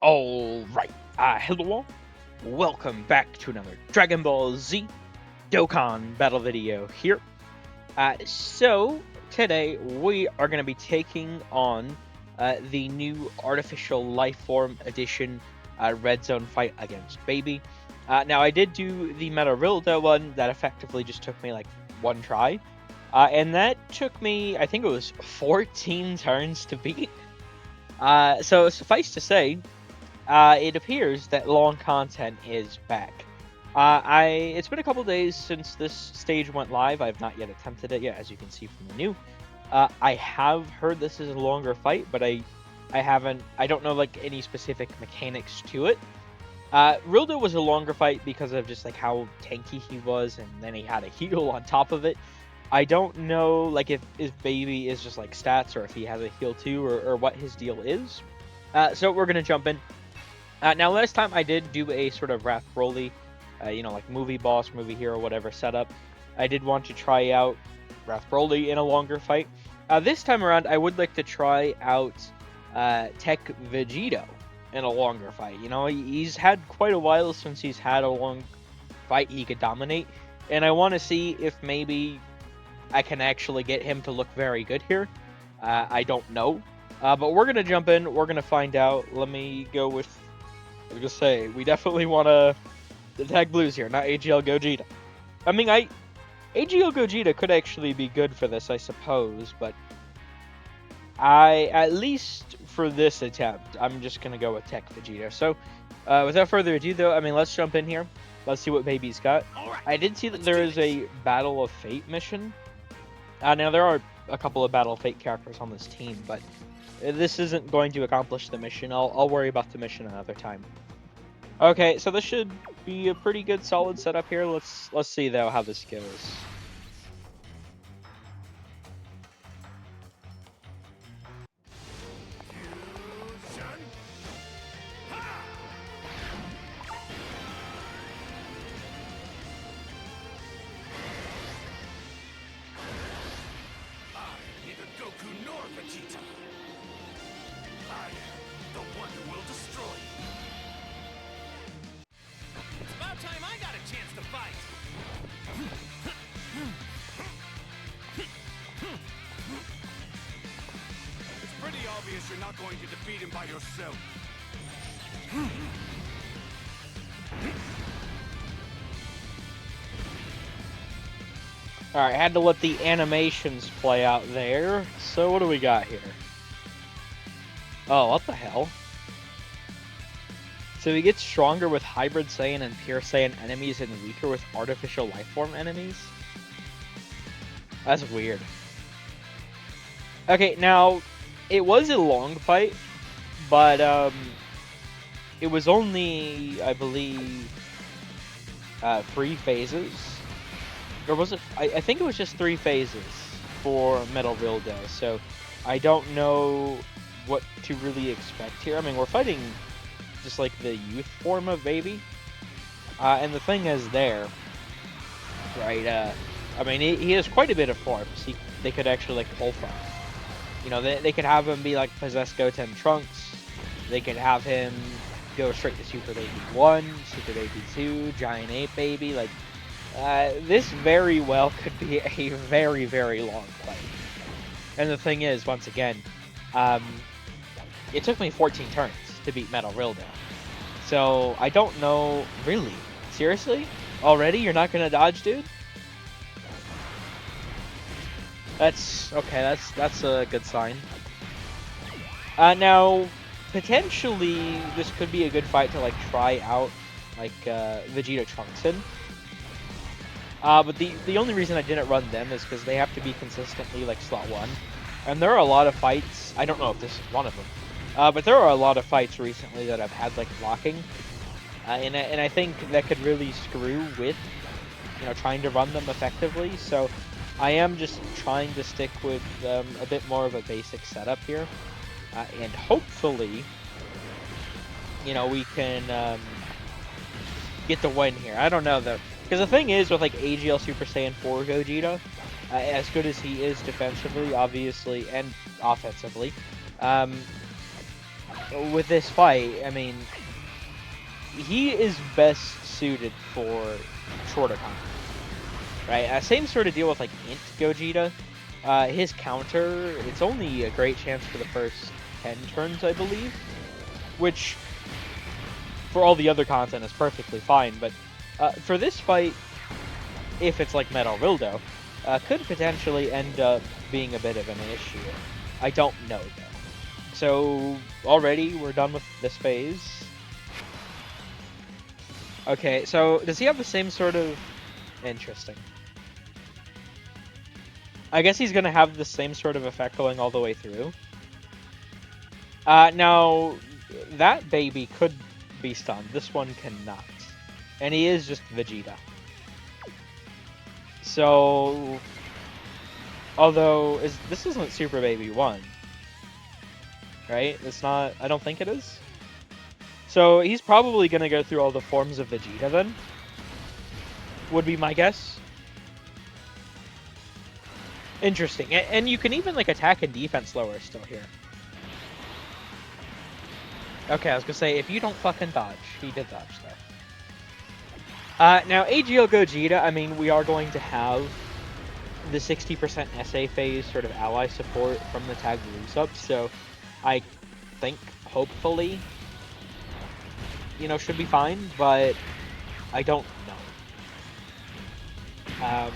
Alright, hello all. Welcome back to another Dragon Ball Z Dokkan battle video here. So, today we are going to be taking on the new Artificial Lifeform Edition RedZone fight against Baby. Now, I did do the Metarilda one that effectively just took me like one try. And that took me, I think it was 14 turns to beat. So, suffice to say, it appears that long content is back. It's been a couple days since this stage went live. I have not yet attempted it yet, as you can see from the new. I have heard this is a longer fight, but I don't know like any specific mechanics to it. Rildo was a longer fight because of just like how tanky he was, and then he had a heal on top of it. I don't know like if Baby is just like stats, or if he has a heal too, or what his deal is. So we're gonna jump in. Now, last time I did do a sort of Wrath Broly, like movie boss, movie hero, whatever setup. I did want to try out Wrath Broly in a longer fight. This time around, I would like to try out Tech Vegito in a longer fight. You know, he's had quite a while since he's had a long fight he could dominate, and I want to see if maybe I can actually get him to look very good here. I don't know, but we're gonna jump in. We're gonna find out. Let me go with. I was gonna say, we definitely want to attack blues here, not AGL Gogeta. I mean, AGL Gogeta could actually be good for this, I suppose, but at least for this attempt, I'm just gonna go with Tech Vegeta. So, without further ado, though, I mean, let's jump in here. Let's see what Baby's got. Right, I did see that there is a Battle of Fate mission. Now, there are a couple of Battle of Fate characters on this team, but this isn't going to accomplish the mission. I'll worry about the mission another time. Okay, so this should be a pretty good solid setup here. Let's see though how this goes. Neither Goku nor Vegeta. I am the one who will destroy you. It's about time I got a chance to fight. It's pretty obvious you're not going to defeat him by yourself. Alright, had to let the animations play out there. So what do we got here? Oh, what the hell? So he gets stronger with Hybrid Saiyan and Pure Saiyan enemies and weaker with Artificial Lifeform enemies? That's weird. Okay, now, it was a long fight, but it was only, I believe, 3 phases. Or was it? I think it was just 3 phases for Metarilda, so I don't know what to really expect here. I mean, we're fighting just like the youth form of Baby, and the thing is there, right? I mean, he has quite a bit of forms they could actually like pull from. You know, they could have him be like possessed Goten Trunks. They could have him go straight to Super Baby 1, Super Baby 2, Giant Ape Baby. Like, this very well could be a very, very long fight. And the thing is, once again, it took me 14 turns to beat Metarilda. So, I don't know, really? Seriously? Already? You're not gonna dodge, dude? That's, okay, that's a good sign. Now, potentially, this could be a good fight to, like, try out, like, Vegeta Trunks in. But the only reason I didn't run them is because they have to be consistently, like, slot 1. And there are a lot of fights, I don't know if this is one of them, but there are a lot of fights recently that I've had, like, blocking. And I think that could really screw with, trying to run them effectively. So I am just trying to stick with a bit more of a basic setup here. And hopefully, we can get the win here. I don't know, though. Because the thing is, with, like, AGL Super Saiyan 4 Gogeta, as good as he is defensively, obviously, and offensively, with this fight, I mean, he is best suited for shorter combat, right? Same sort of deal with like Int Gogeta. His counter, it's only a great chance for the first 10 turns, I believe, which for all the other content is perfectly fine, but for this fight, if it's like Metal Rildo, could potentially end up being a bit of an issue. I don't know, though. So, already, we're done with this phase. Okay, so does he have the same sort of... Interesting. I guess he's going to have the same sort of effect going all the way through. Now, that baby could be stunned. This one cannot. And he is just Vegeta. So... Although, this isn't Super Baby 1. Right? It's not... I don't think it is. So, he's probably going to go through all the forms of Vegeta then. Would be my guess. Interesting. And you can even, like, attack and defense lower still here. Okay, I was gonna say, if you don't fucking dodge. He did dodge, though. Now, AGL Gogeta, I mean, we are going to have the 60% SA phase sort of ally support from the tag lose-up, so I think, hopefully, you know, should be fine, but I don't know.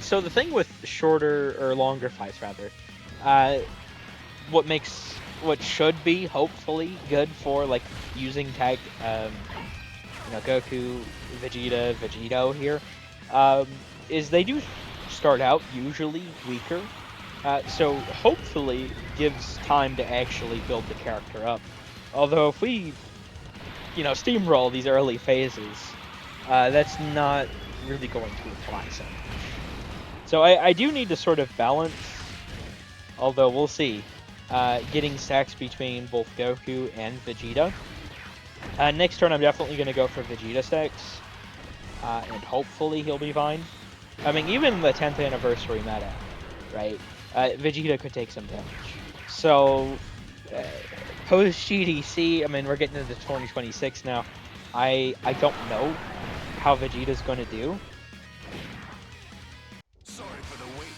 So the thing with shorter or longer fights, rather, what should be hopefully good for like using tag, you know, Goku, Vegeta, Vegito here, is they do start out usually weaker, so hopefully gives time to actually build the character up. Although if we, you know, steamroll these early phases, that's not really going to apply so much. So I do need to sort of balance, although we'll see, getting stacks between both Goku and Vegeta. Next turn I'm definitely going to go for Vegeta stacks, and hopefully he'll be fine. I mean, even the 10th anniversary meta, right, Vegeta could take some damage. So, post-GDC, I mean, we're getting into 2026 now, I don't know how Vegeta's going to do. Sorry for the wait,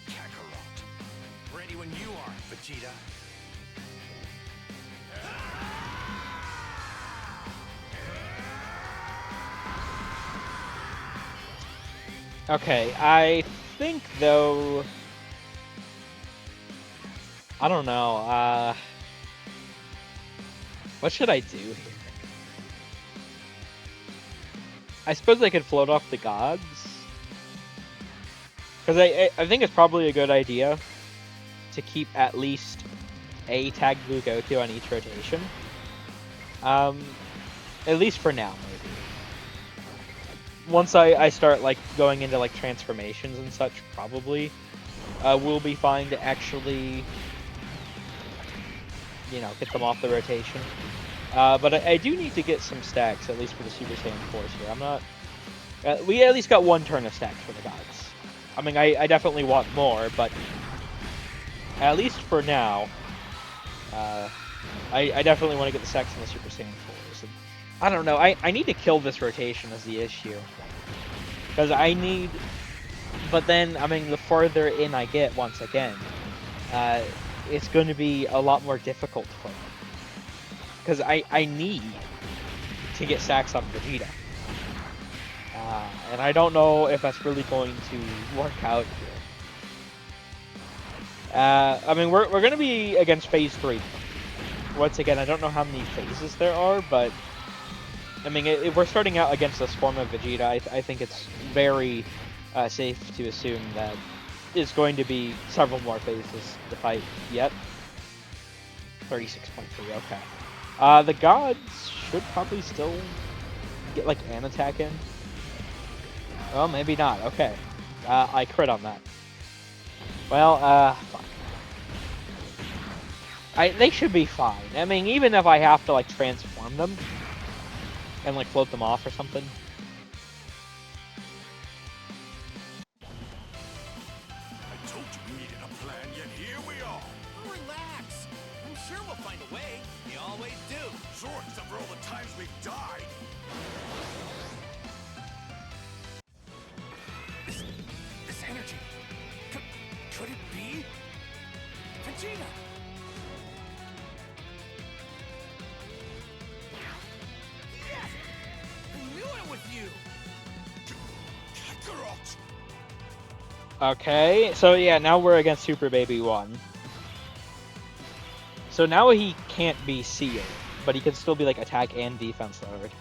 Kakarot. Ready when you are, Vegeta. Okay, I think, though... I don't know, what should I do here? I suppose I could float off the gods. Because I think it's probably a good idea to keep at least a tag blue Goku on each rotation. At least for now, maybe. Once I start like going into like transformations and such, probably we'll be fine to actually, you know, get them off the rotation. But I do need to get some stacks, at least for the Super Saiyan 4s here. I'm not... we at least got one turn of stacks for the gods. I mean, I definitely want more, but at least for now, I definitely want to get the stacks in the Super Saiyan 4s. And I don't know, I need to kill this rotation is the issue. Because I need... But then, I mean, the further in I get, once again, it's going to be a lot more difficult for me. Because I need to get stacks on Vegeta. And I don't know if that's really going to work out here. I mean, we're going to be against Phase 3. Once again, I don't know how many phases there are, but... I mean, if we're starting out against this form of Vegeta, I think it's very safe to assume that it's going to be several more phases to fight yet. 36.3, okay. The gods should probably still get, like, an attack in. Well, maybe not. Okay. I crit on that. Well, fuck. They should be fine. I mean, even if I have to, like, transform them and, like, float them off or something. I told you we needed a plan, yet here we are. Relax. I'm short for all the times we've died. This energy. Could it be Vegeta? Yes! I knew it was you! Kakarot! Okay, so yeah, now we're against Super Baby 1. So now he can't be sealed, but he can still be like attack and defense lowered.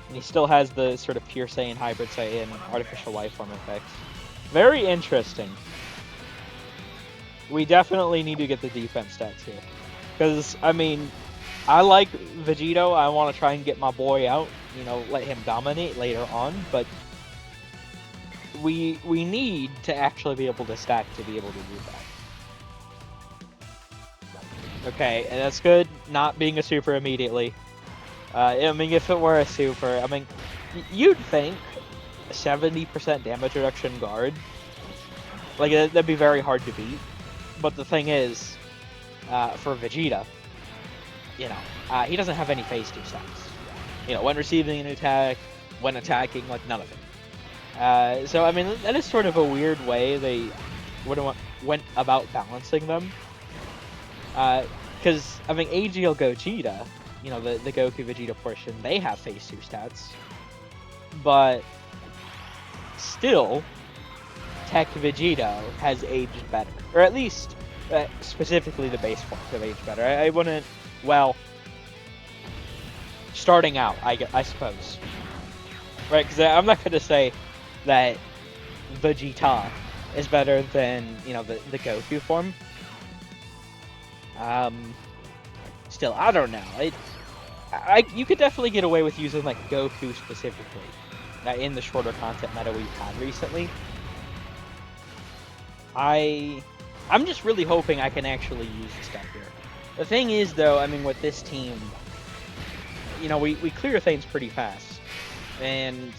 And he still has the sort of pure Saiyan, hybrid Saiyan, artificial lifeform effects. Very interesting. We definitely need to get the defense stats here. Because, I mean, I like Vegito. I want to try and get my boy out. You know, let him dominate later on. But we need to actually be able to stack to be able to do that. Okay, and that's good. Not being a super immediately. I mean, if it were a super, I mean, you'd think 70% damage reduction guard, like, that'd be very hard to beat. But the thing is, for Vegeta, you know, he doesn't have any phase 2 stats. You know, when receiving an attack, when attacking, like, none of it. So, I mean, that is sort of a weird way they went about balancing them. Because, I mean, AGL Gogeta, you know, the Goku Vegeta portion, they have phase 2 stats. But still, Tech Vegito has aged better. Or at least, specifically the base forms have aged better. I wouldn't, well, starting out, I suppose. Right, because I'm not going to say that Vegeta is better than, you know, the Goku form. Still, I don't know. You could definitely get away with using, like, Goku specifically in the shorter content meta we've had recently. I'm just really hoping I can actually use the stuff here. The thing is, though, I mean, with this team, you know, we clear things pretty fast. And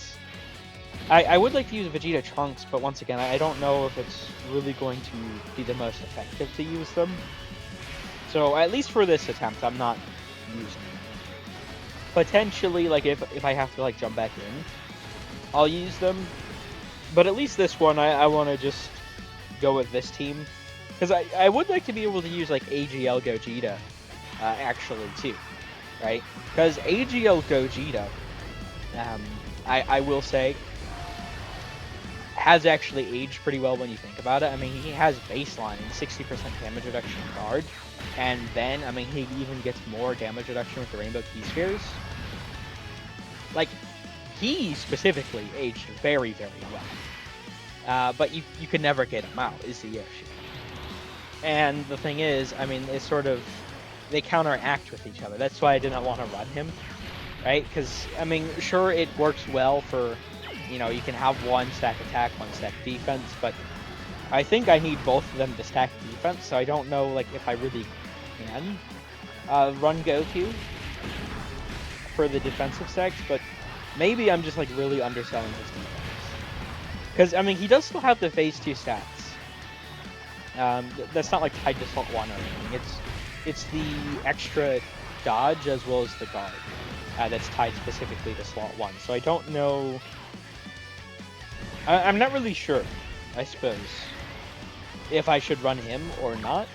I would like to use Vegeta Trunks, but once again, I don't know if it's really going to be the most effective to use them. So, at least for this attempt, I'm not using them. Potentially, like, if I have to, like, jump back in, I'll use them. But at least this one, I want to just go with this team. Because I would like to be able to use, like, AGL Gogeta, actually, too. Right? Because AGL Gogeta, I will say, has actually aged pretty well when you think about it. I mean, he has baseline 60% damage reduction guard. And then, I mean, he even gets more damage reduction with the Rainbow Key Spheres. Like, he specifically aged very, very well. But you can never get him out, is the issue. And the thing is, I mean, it's sort of, they counteract with each other. That's why I didn't want to run him, right? Because, I mean, sure, it works well for, you know, you can have one stack attack, one stack defense, but I think I need both of them to stack defense, so I don't know, like, if I really can run Goku for the defensive stacks, but maybe I'm just, like, really underselling his defense. Because, I mean, he does still have the phase 2 stats. That's not, like, tied to slot 1 or anything. It's the extra dodge as well as the guard that's tied specifically to slot 1. So I don't know. I'm not really sure, I suppose, if I should run him or not.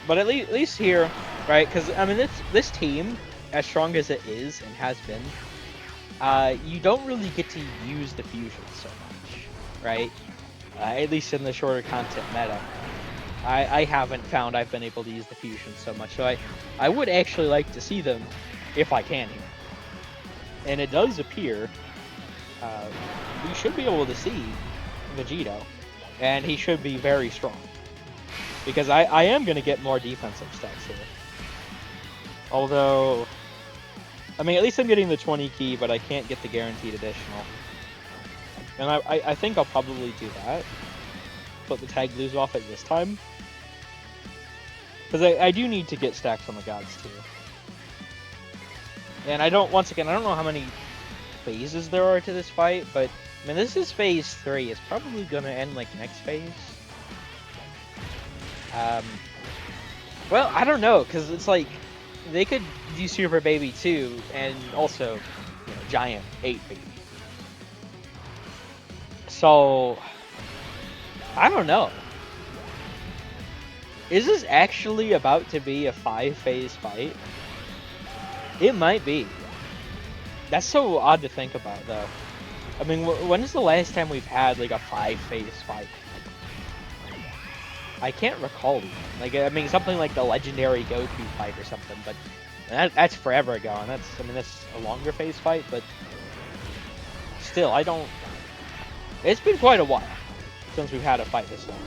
But at least here, right? Because, I mean, this team, as strong as it is and has been, you don't really get to use the fusion so much, right? At least in the shorter content meta. I haven't found I've been able to use the fusion so much, so I would actually like to see them if I can here. And it does appear we should be able to see Vegito, and he should be very strong. Because I am going to get more defensive stats here. Although, I mean, at least I'm getting the 20 key, but I can't get the guaranteed additional. And I think I'll probably do that. Put the tag blues off at this time. Because I do need to get stacks on the gods too. And once again, I don't know how many phases there are to this fight, but I mean, this is phase 3. It's probably gonna end like next phase. Well, I don't know, because it's like, they could do Super Baby too, and also, Giant 8 Baby. So, I don't know. Is this actually about to be a 5-phase fight? It might be. That's so odd to think about, though. I mean, when is the last time we've had, like, a 5-phase fight? I can't recall. Like, I mean, something like the legendary Goku fight or something, but that's forever ago, and that's a longer phase fight, but still, I don't... It's been quite a while since we've had a fight this long.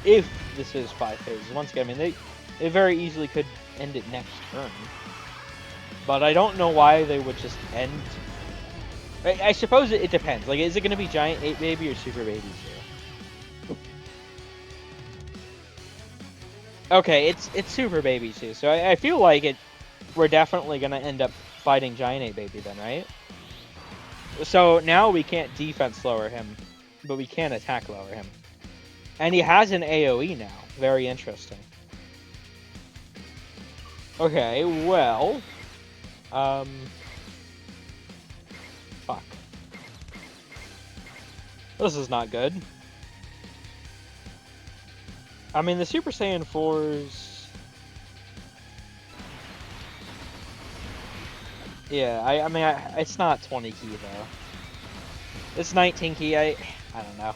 If this is 5 phases. Once again, I mean, they very easily could end it next turn. But I don't know why they would just end... I suppose it depends. Like, is it going to be Giant 8 Baby or Super Baby 2? Okay, it's Super Baby 2, so I feel like we're definitely going to end up fighting Giant 8 Baby then, right? So now we can't defense lower him, but we can attack lower him. And he has an AoE now. Very interesting. Okay, well... Fuck. This is not good. I mean, the Super Saiyan 4s... Yeah, I mean, it's not 20 key, though. It's 19 key, I don't know.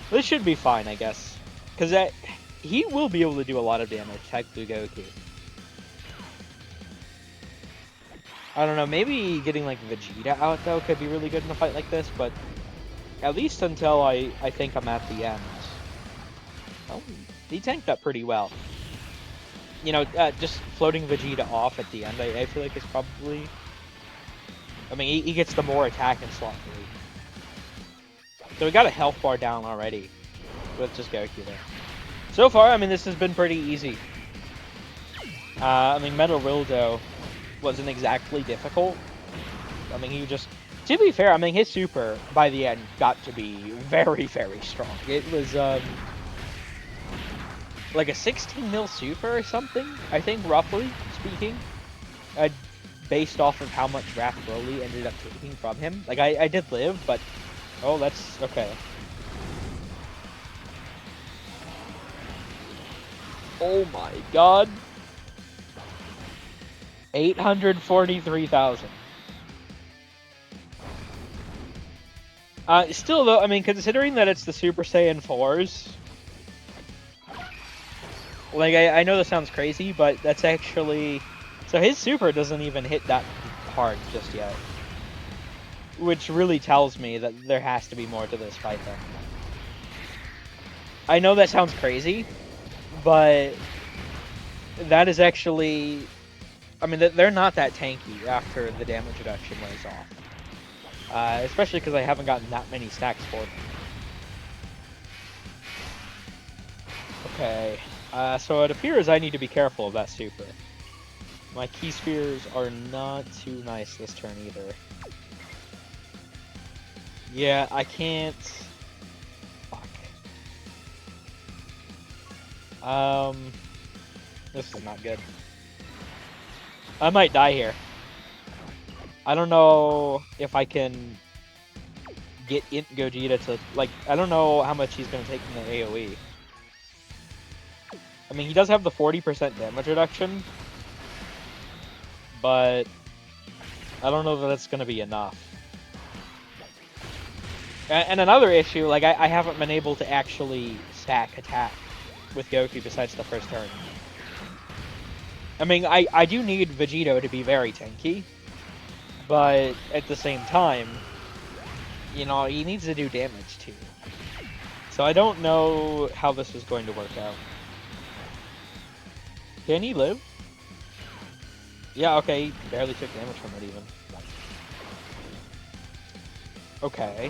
This should be fine, I guess. Because he will be able to do a lot of damage, Tech Blue Goku. I don't know, maybe getting, like, Vegeta out, though, could be really good in a fight like this, but at least until I think I'm at the end. Oh, he tanked that pretty well. You know, just floating Vegeta off at the end, I feel like is probably... I mean, he gets the more attack in slot 3. So we got a health bar down already with just Goku there. So far, I mean, this has been pretty easy. I mean, Metal Rildo wasn't exactly difficult. I mean, he just... To be fair, I mean, his super, by the end, got to be very, very strong. It was, like a 16 mil super or something, I think, roughly speaking. Based off of how much Wrath Broly ended up taking from him. Like, I did live, but... Oh, that's... okay. Oh my god. 843,000. Still, though, I mean, considering that it's the Super Saiyan 4s... Like, I know this sounds crazy, but that's actually... So his super doesn't even hit that hard just yet. Which really tells me that there has to be more to this fight then. I know that sounds crazy, but that is actually... I mean, they're not that tanky after the damage reduction wears off. Especially because I haven't gotten that many stacks for them. Okay, so it appears I need to be careful of that super. My key spheres are not too nice this turn either. Yeah, I can't... Fuck. This is not good. I might die here. I don't know if I can get Gogeta to... Like, I don't know how much he's going to take from the AoE. I mean, he does have the 40% damage reduction. But I don't know that that's going to be enough. And another issue, like, I haven't been able to actually stack attack with Goku besides the first turn. I mean, I do need Vegito to be very tanky, but at the same time, you know, he needs to do damage too. So I don't know how this is going to work out. Can he live? Yeah, okay, he barely took damage from it even. Okay.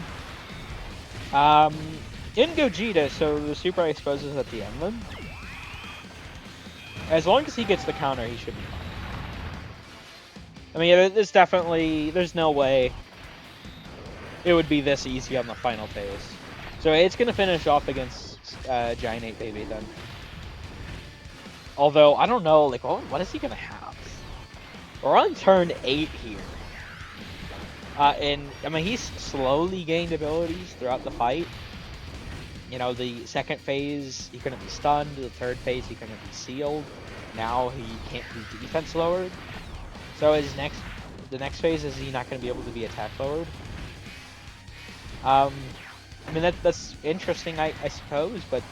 In Gogeta, so the super I suppose is at the end then? As long as he gets the counter, he should be fine. I mean, it's definitely... There's no way it would be this easy on the final phase. So it's going to finish off against Giant 8 Baby then. Although, I don't know, like, what is he going to have? We're on turn 8 here. And, I mean, he's slowly gained abilities throughout the fight. You know, the second phase, he couldn't be stunned. The third phase, he couldn't be sealed. Now he can't be defense lowered. So the next phase, is he not going to be able to be attack lowered? I mean, that's interesting, I suppose, but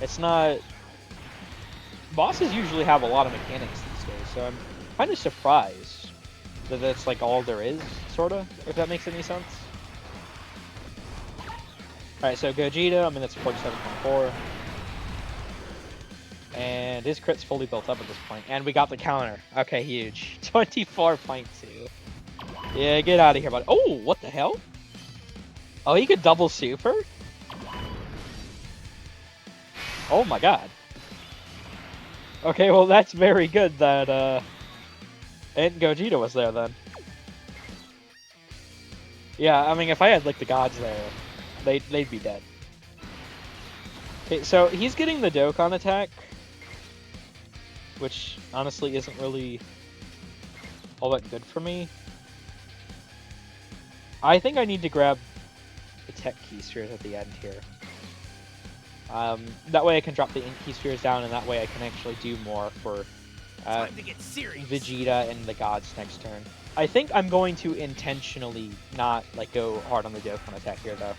it's not... Bosses usually have a lot of mechanics these days, so I'm kind of surprised that that's like all there is, sort of, if that makes any sense. Alright, so Gogeta, I mean, that's 47.4. And his crit's fully built up at this point. And we got the counter. Okay, huge. 24.2. Yeah, get out of here, buddy. Oh, what the hell? Oh, he could double super? Oh my god. Okay, well, that's very good that, and Gogeta was there then. Yeah, I mean, if I had, like, the gods there, they'd be dead. Okay, so he's getting the Dokkan attack, which honestly isn't really all that good for me. I think I need to grab the Tech Key Spheres at the end here. That way I can drop the Ink Key Spheres down, and that way I can actually do more for Vegeta and the gods next turn. I think I'm going to intentionally not like go hard on the Dokkan attack here, though.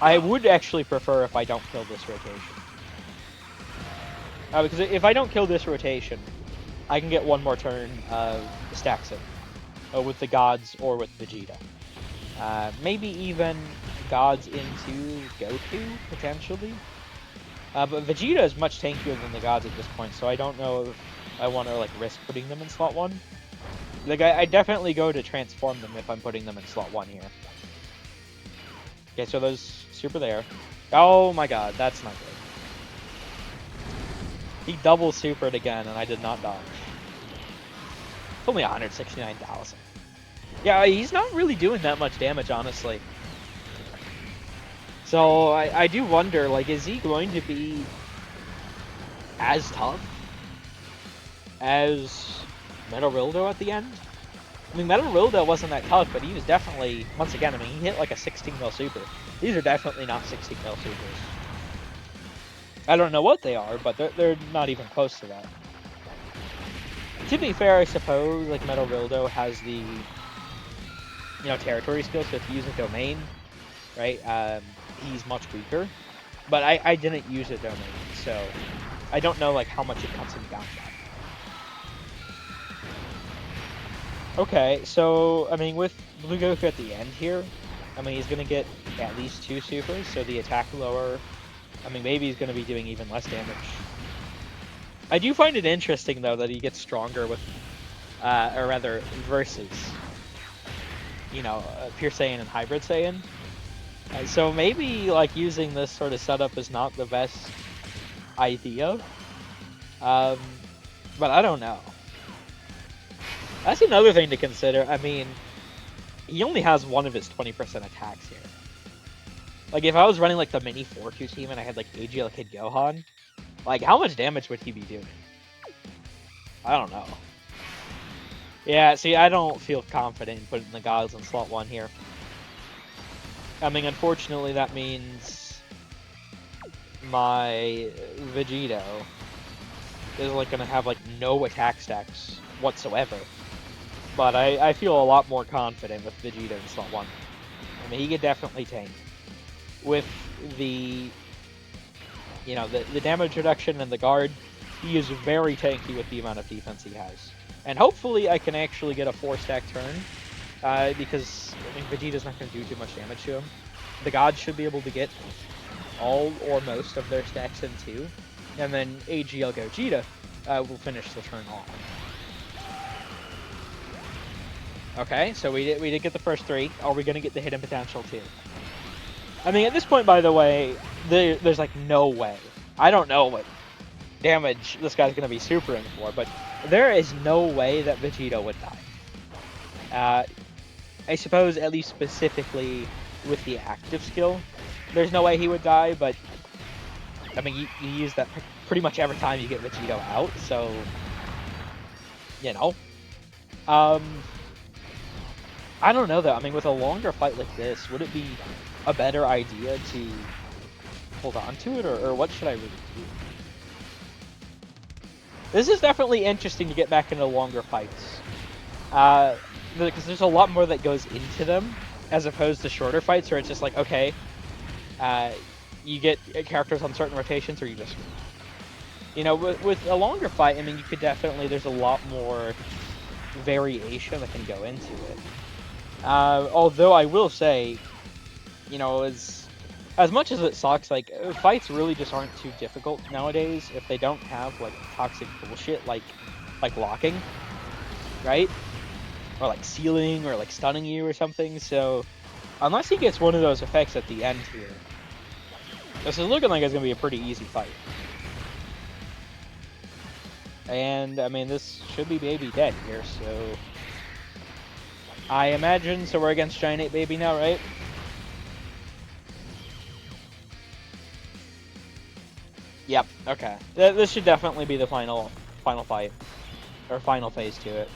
I would actually prefer if I don't kill this rotation. Because if I don't kill this rotation, I can get one more turn of stacks it with the gods or with Vegeta. Maybe even gods into Goku, potentially. But Vegeta is much tankier than the gods at this point, so I don't know if I want to like risk putting them in slot 1. Like, I definitely go to transform them if I'm putting them in slot 1 here. Okay, so those super there. Oh my god, that's not good. He double supered again, and I did not dodge. It's only 169,000. Yeah, he's not really doing that much damage, honestly. So I do wonder, like, is he going to be as tough as Metal Rildo at the end? I mean, Metal Rildo wasn't that tough, but he was definitely, once again, I mean, he hit like a 16 mil super. These are definitely not 16 mil supers. I don't know what they are, but they're not even close to that. To be fair, I suppose, like, Metal Rildo has the, you know, territory skill, so if you use a domain, right, he's much weaker. But I didn't use a domain, so I don't know, like, how much it cuts him down by. Okay, so, I mean, with Blue Goku at the end here, I mean, he's going to get at least 2 supers, so the attack lower, I mean, maybe he's going to be doing even less damage. I do find it interesting, though, that he gets stronger with, or rather, versus, you know, Pure Saiyan and Hybrid Saiyan. So maybe, like, using this sort of setup is not the best idea. But I don't know. That's another thing to consider. I mean, he only has one of his 20% attacks here. Like, if I was running, like, the mini 4-2 team and I had, like, AGL Kid Gohan, like, how much damage would he be doing? I don't know. Yeah, see, I don't feel confident in putting the gods in slot 1 here. I mean, unfortunately, that means my Vegito is, like, gonna have, like, no attack stacks whatsoever. But I feel a lot more confident with Vegeta in slot 1. I mean, he could definitely tank. With the, you know, the damage reduction and the guard, he is very tanky with the amount of defense he has. And hopefully I can actually get a 4-stack turn, because, I mean, Vegeta's not going to do too much damage to him. The gods should be able to get all or most of their stacks in too. And then AGL Gogeta will finish the turn off. Okay, so we did get the first 3. Are we going to get the hidden potential too? I mean, at this point, by the way, there's like no way. I don't know what damage this guy's going to be supering for, but there is no way that Vegeta would die. I suppose, at least specifically with the active skill, there's no way he would die, but I mean, you use that pretty much every time you get Vegito out, so you know. I don't know though. I mean, with a longer fight like this, would it be a better idea to hold on to it, or what should I really do? This is definitely interesting to get back into longer fights. Because there's a lot more that goes into them, as opposed to shorter fights where it's just like, okay, you get characters on certain rotations, or you just... You know, with a longer fight, I mean, you could definitely... There's a lot more variation that can go into it. Although I will say, you know, as much as it sucks, like, fights really just aren't too difficult nowadays if they don't have, like, toxic bullshit like locking, right? Or, like, sealing, or, like, stunning you or something, so... Unless he gets one of those effects at the end here, this is looking like it's going to be a pretty easy fight. And, I mean, this should be Baby dead here, so... I imagine, so we're against Giant 8 Baby now, right? Yep, okay. This should definitely be the final fight. Or final phase to it.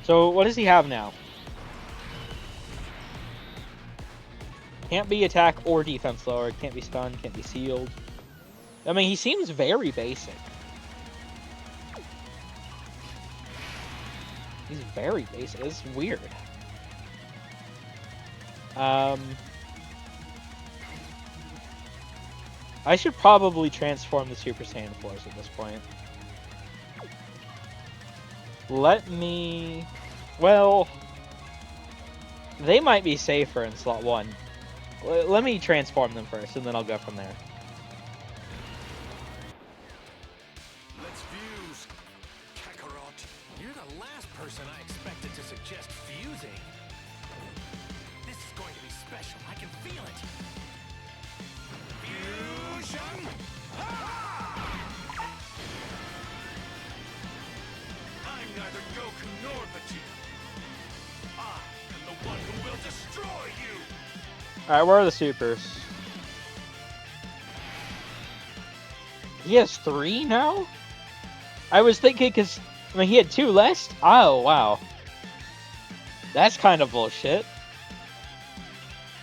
So, what does he have now? Can't be attack or defense lower, can't be stunned, can't be sealed. I mean, he seems very basic. He's very basic. It's weird. I should probably transform the Super Saiyan 4s at this point. Let me... Well... They might be safer in slot 1. Let me transform them first, and then I'll go from there. Let's fuse. Kakarot, you're the last person I expected to suggest fusing. This is going to be special. I can feel it. Fusion! I'm neither Goku nor Vegeta. I am the one who will destroy you. Alright, where are the supers? He has 3 now? I was thinking, because, I mean, he had 2 less? Oh, wow. That's kind of bullshit.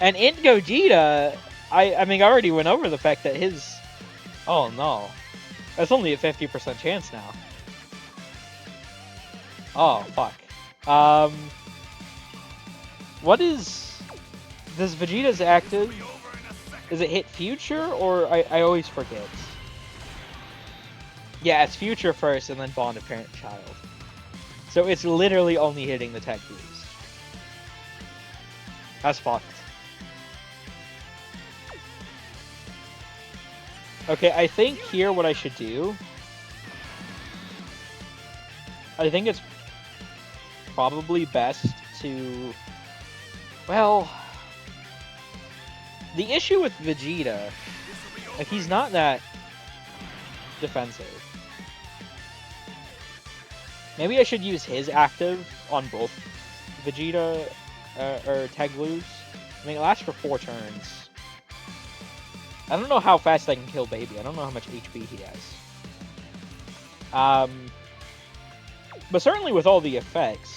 And in Gogeta, I mean, I already went over the fact that his... Oh, no. That's only a 50% chance now. Oh, fuck. What is... Does Vegeta's active? Does it hit future, or I always forget? Yeah, it's future first, and then bond of parent-child. So it's literally only hitting the tech boost. That's fucked. Okay, I think here what I should do... I think it's probably best to... Well... The issue with Vegeta, like, he's not that defensive. Maybe I should use his active on both Vegeta or Tag Blues. I mean, it lasts for 4 turns. I don't know how fast I can kill Baby. I don't know how much HP he has. But certainly with all the effects,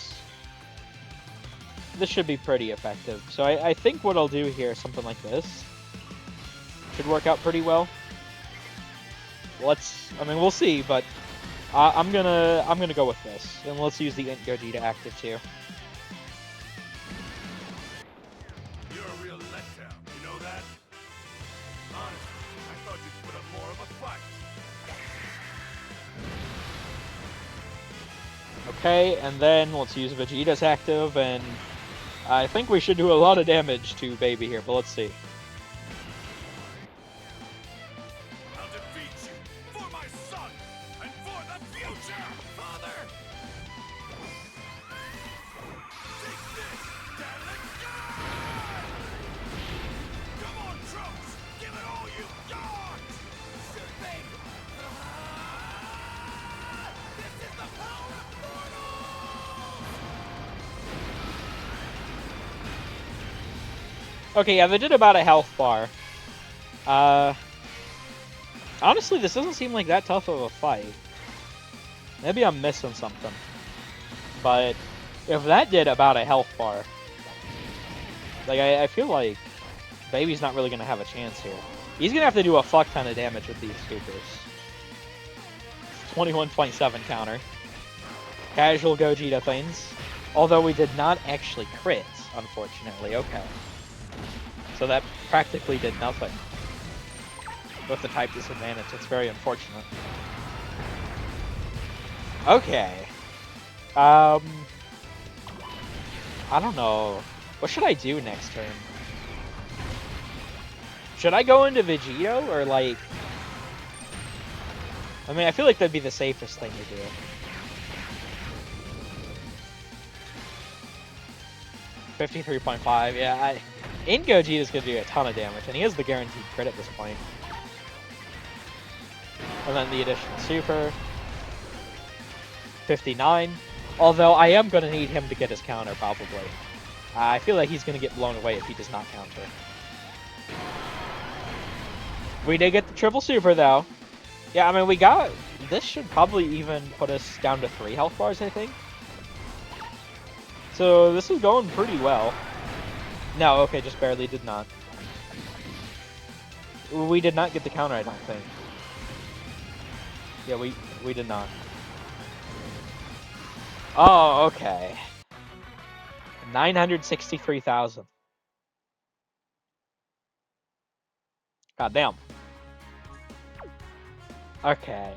this should be pretty effective. So I think what I'll do here is something like this. Should work out pretty well. I mean, we'll see, but I'm gonna go with this, and let's use the Int Gogeta active too. You're a real letdown, you know that? Honestly, I thought you'd put up more of a fight. Okay, and then let's use Vegeta's active, and I think we should do a lot of damage to Baby here, but let's see. I'll defeat you for my son and for the future, Father! Take this, Dalek! Come on, Trunks! Give it all you got! Sure thing! This is the power of Okay, yeah, they did about a health bar. Honestly, this doesn't seem like that tough of a fight. Maybe I'm missing something. But if that did about a health bar, like, I feel like Baby's not really going to have a chance here. He's going to have to do a fuck ton of damage with these supers. 21.7 counter. Casual Gogeta things. Although we did not actually crit, unfortunately. Okay. So that practically did nothing. With the type disadvantage. It's very unfortunate. Okay. I don't know. What should I do next turn? Should I go into Vegito, or like... I mean, I feel like that'd be the safest thing to do. 53.5, yeah. In Gogeta's gonna do a ton of damage, and he has the guaranteed crit at this point. And then the additional super. 59. Although I am gonna need him to get his counter, probably. I feel like he's gonna get blown away if he does not counter. We did get the triple super, though. Yeah, I mean, we got... This should probably even put us down to 3 health bars, I think. So, this is going pretty well. No, okay, just barely did not. We did not get the counter, I don't think. Yeah, we did not. Oh, okay. 963,000. God damn. Okay,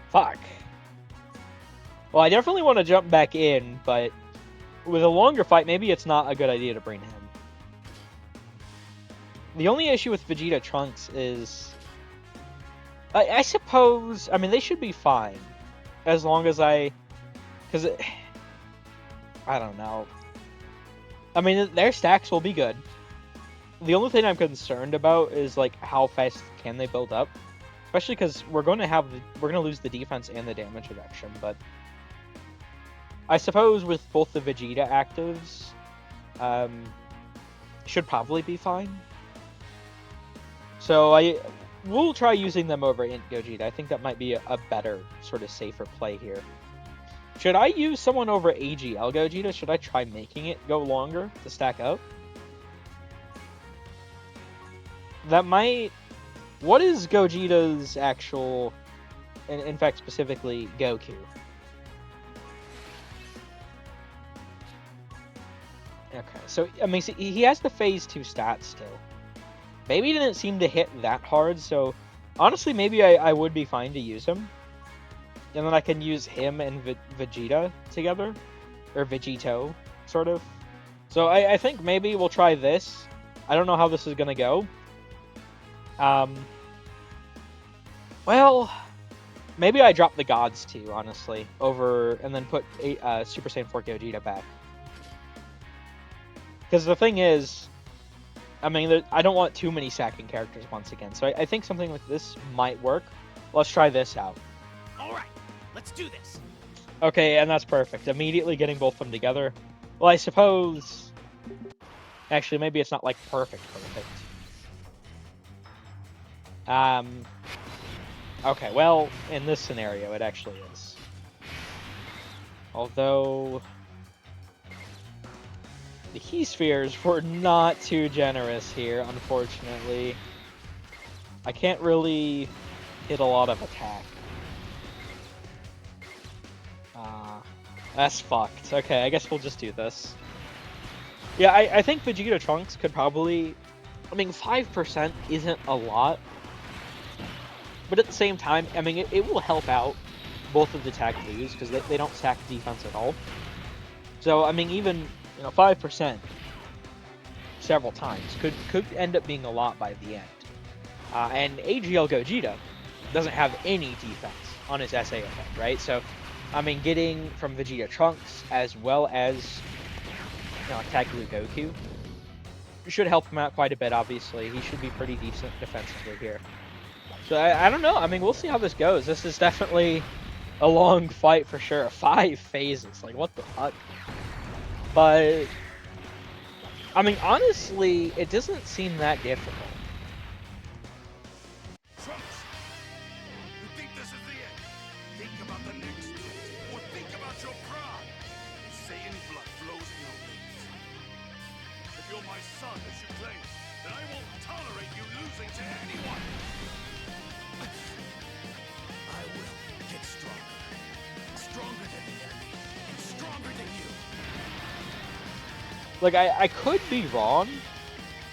fuck. Well, I definitely want to jump back in, but with a longer fight, maybe it's not a good idea to bring him. The only issue with Vegeta Trunks is... I suppose... I mean, they should be fine. As long as I... Because I don't know. I mean, their stacks will be good. The only thing I'm concerned about is, like, how fast can they build up? Especially because we're going to lose the defense and the damage reduction, but... I suppose with both the Vegeta actives, should probably be fine. So we'll try using them over Int Gogeta. I think that might be a better, sort of safer play here. Should I use someone over AGL Gogeta? Should I try making it go longer to stack up? That might... What is Gogeta's actual... In fact, specifically, Goku? Okay, so, I mean, see, he has the Phase 2 stats still. Maybe he didn't seem to hit that hard, so... Honestly, maybe I would be fine to use him. And then I can use him and Vegeta together. Or Vegito, sort of. So I think maybe we'll try this. I don't know how this is gonna go. Well, maybe I drop the gods too, honestly, over and then put Super Saiyan 4 Gogeta back. Because the thing is, I mean, I don't want too many sacking characters once again, so I think something like this might work. Let's try this out. All right, let's do this. Okay, and that's perfect. Immediately getting both of them together. Well, I suppose... Actually, maybe it's not, like, perfect. Okay, well, in this scenario, it actually is. Although... The Key Spheres were not too generous here, unfortunately. I can't really hit a lot of attack. That's fucked. Okay, I guess we'll just do this. Yeah, I think Vegeta Trunks could probably... I mean, 5% isn't a lot. But at the same time, I mean, it will help out both of the tag twos, because they don't stack defense at all. So, I mean, even, 5% several times could end up being a lot by the end. And AGL Gogeta doesn't have any defense on his SA effect, right? So, I mean, getting from Vegeta Trunks as well as, Tag Blue Goku should help him out quite a bit, obviously. He should be pretty decent defensively here. So, I don't know. I mean, we'll see how this goes. This is definitely a long fight for sure. 5 phases. Like, what the fuck? But, I mean, honestly, it doesn't seem that difficult. Trunks, you think this is the end? Think about the next you're my son as you claim, then I won't tolerate you losing to anyone. I will get stronger. Stronger than the enemy, and stronger than you. Like, I could be wrong,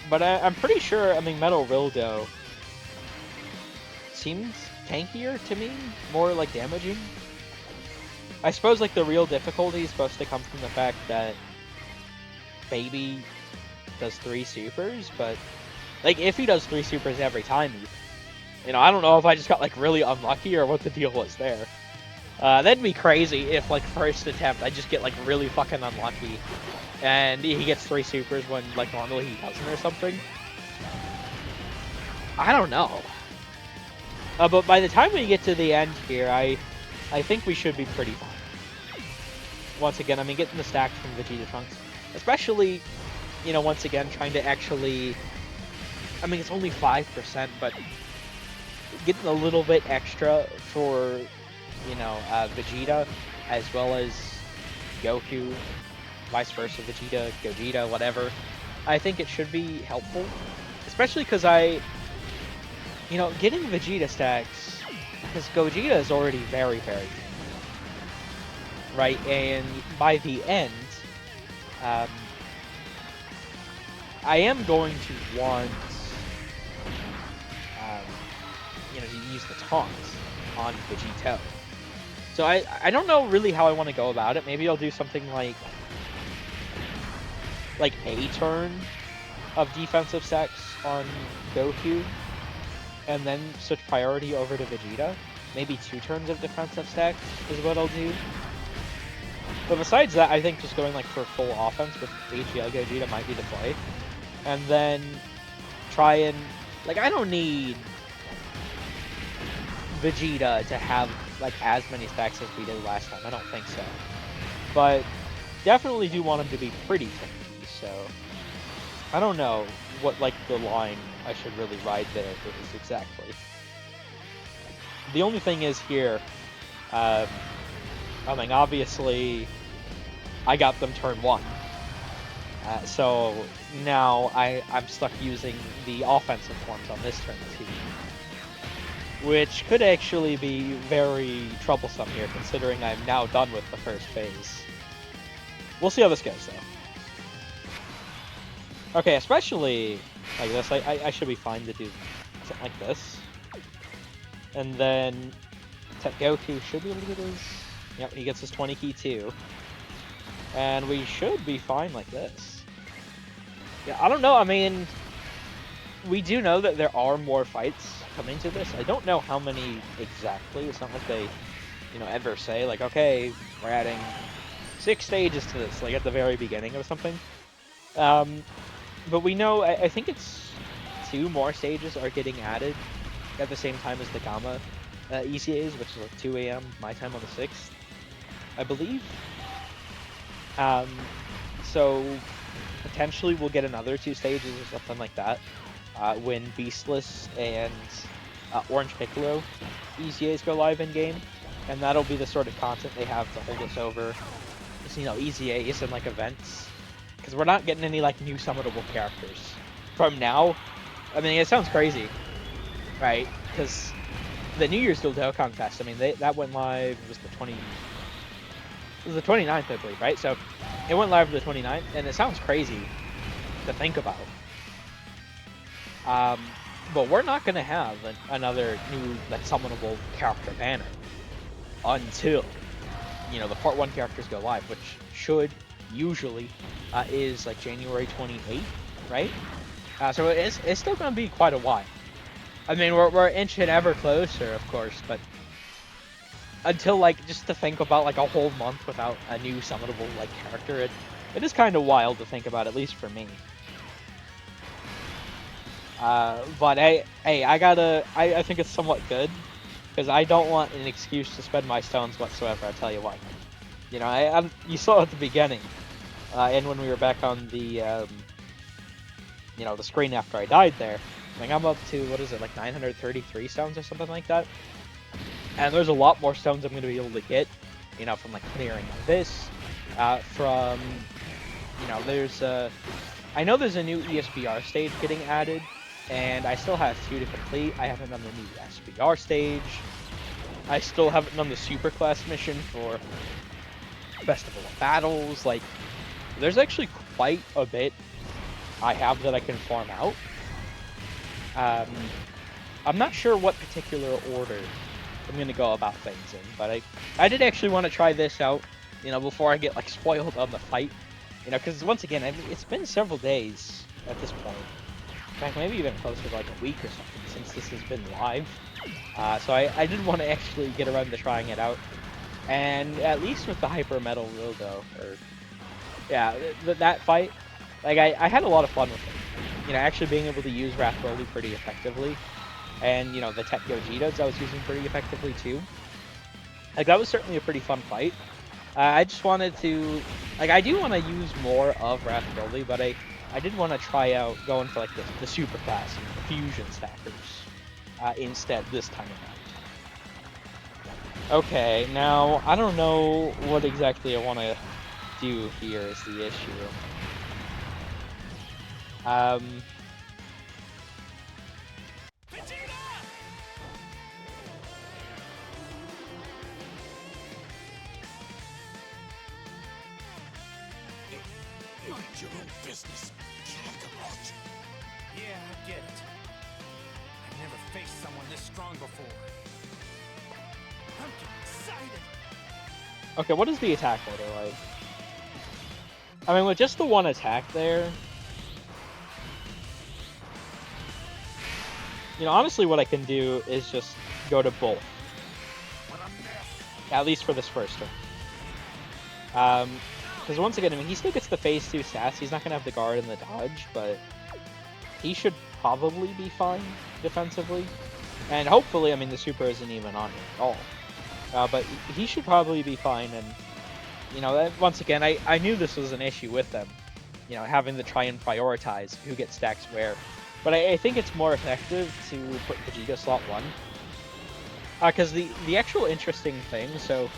but I'm pretty sure, I mean, Metal Rildo seems tankier to me, more, like, damaging. I suppose, like, the real difficulty is supposed to come from the fact that Baby does 3 supers, but, like, if he does 3 supers every time, you know, I don't know if I just got, like, really unlucky or what the deal was there. That'd be crazy if, like, first attempt, I just get, like, really fucking unlucky, and he gets 3 supers when, like, normally he doesn't or something. I don't know. But by the time we get to the end here, I think we should be pretty fine. Once again, I mean, getting the stacks from Vegeta Trunks, especially, you know, once again, trying to actually, I mean, it's only 5%, but getting a little bit extra for, you know, Vegeta, as well as Goku, vice versa, Vegeta, Gogeta, whatever, I think it should be helpful. Especially because you know, getting Vegeta stacks, because Gogeta is already very, very good. Right, and by the end, I am going to want, you know, to use the taunts on Vegito. So I don't know really how I want to go about it. Maybe I'll do something like a turn of defensive stacks on Goku, and then switch priority over to Vegeta. Maybe 2 turns of defensive stacks is what I'll do. But besides that, I think just going like for full offense with HGL Gogeta might be the play. And then try and, like, I don't need Vegeta to have like as many stacks as we did last time. I don't think so. But definitely do want him to be pretty tanky, so I don't know what like the line I should really ride there is exactly. The only thing is here, I mean, obviously, I got them turn 1. So now I'm stuck using the offensive forms on this turn too. Which could actually be very troublesome here, considering I'm now done with the first phase. We'll see how this goes, though. Okay, especially like this, I should be fine to do something like this. And then Goku should be able to get his... Yep, he gets his 20 key too. And we should be fine like this. Yeah, I don't know, I mean... We do know that there are more fights coming to this. I don't know how many exactly. It's not like they, you know, ever say, like, okay, we're adding 6 stages to this, like at the very beginning or something. But we know, I think it's 2 more stages are getting added at the same time as the Gamma ECAs, which is like 2 AM my time on the 6th, I believe. So potentially we'll get another 2 stages or something like that when Beastless and Orange Piccolo ECAs go live in game, and that'll be the sort of content they have to hold us over, just, you know, ECAs and like events, because we're not getting any like new summonable characters from now. I mean, it sounds crazy, right? Because the New Year's Duel Dokkan Fest, I mean, that went live, it was the 29th, I believe, right? So it went live the 29th, and it sounds crazy to think about. But we're not going to have another new like summonable character banner until, you know, the Part 1 characters go live, which should usually is like January 28th, right? So it's still going to be quite a while. I mean, we're inching ever closer, of course, but until, like, just to think about like a whole month without a new summonable like character, it is kind of wild to think about, at least for me. But hey, I think it's somewhat good, because I don't want an excuse to spend my stones whatsoever, I'll tell you why. You know, you saw at the beginning, and when we were back on the, you know, the screen after I died there, I think I'm up to, what is it, like 933 stones or something like that? And there's a lot more stones I'm going to be able to get, you know, from like clearing this, from, you know, there's I know there's a new ESBR stage getting added, and I still have 2 to complete. I haven't done the new SBR stage. I still haven't done the super class mission for Festival of Battles. Like, there's actually quite a bit I have that I can farm out. I'm not sure what particular order I'm gonna go about things in, but I did actually want to try this out, you know, before I get like spoiled on the fight, you know, because once again, I mean, it's been several days at this point. In fact, maybe even closer to like a week or something since this has been live. So I did want to actually get around to trying it out, and at least with the Hyper Metal Wildo, or yeah, that fight, like I had a lot of fun with it. You know, actually being able to use Wrath Broly pretty effectively. And, you know, the Tech Gogetas I was using pretty effectively too. Like, that was certainly a pretty fun fight. I just wanted to... Like, I do want to use more of Wrath Broly, but I did want to try out going for, like, the super class and the fusion stackers instead this time around. Okay, now, I don't know what exactly I want to do here is the issue. Mind your own business, Kakarot. Yeah, I get it. I've never faced someone this strong before. I'm getting excited. Okay, what is the attack order like? I mean, with just the one attack there... You know, honestly, what I can do is just go to both. At least for this first one. Because once again, I mean, he still gets the phase 2 stats. He's not going to have the guard and the dodge, but he should probably be fine defensively. And hopefully, I mean, the super isn't even on him at all. But he should probably be fine. And, you know, once again, I knew this was an issue with them. You know, having to try and prioritize who gets stacks where. But I think it's more effective to put Vegeta slot 1. Because the actual interesting thing, so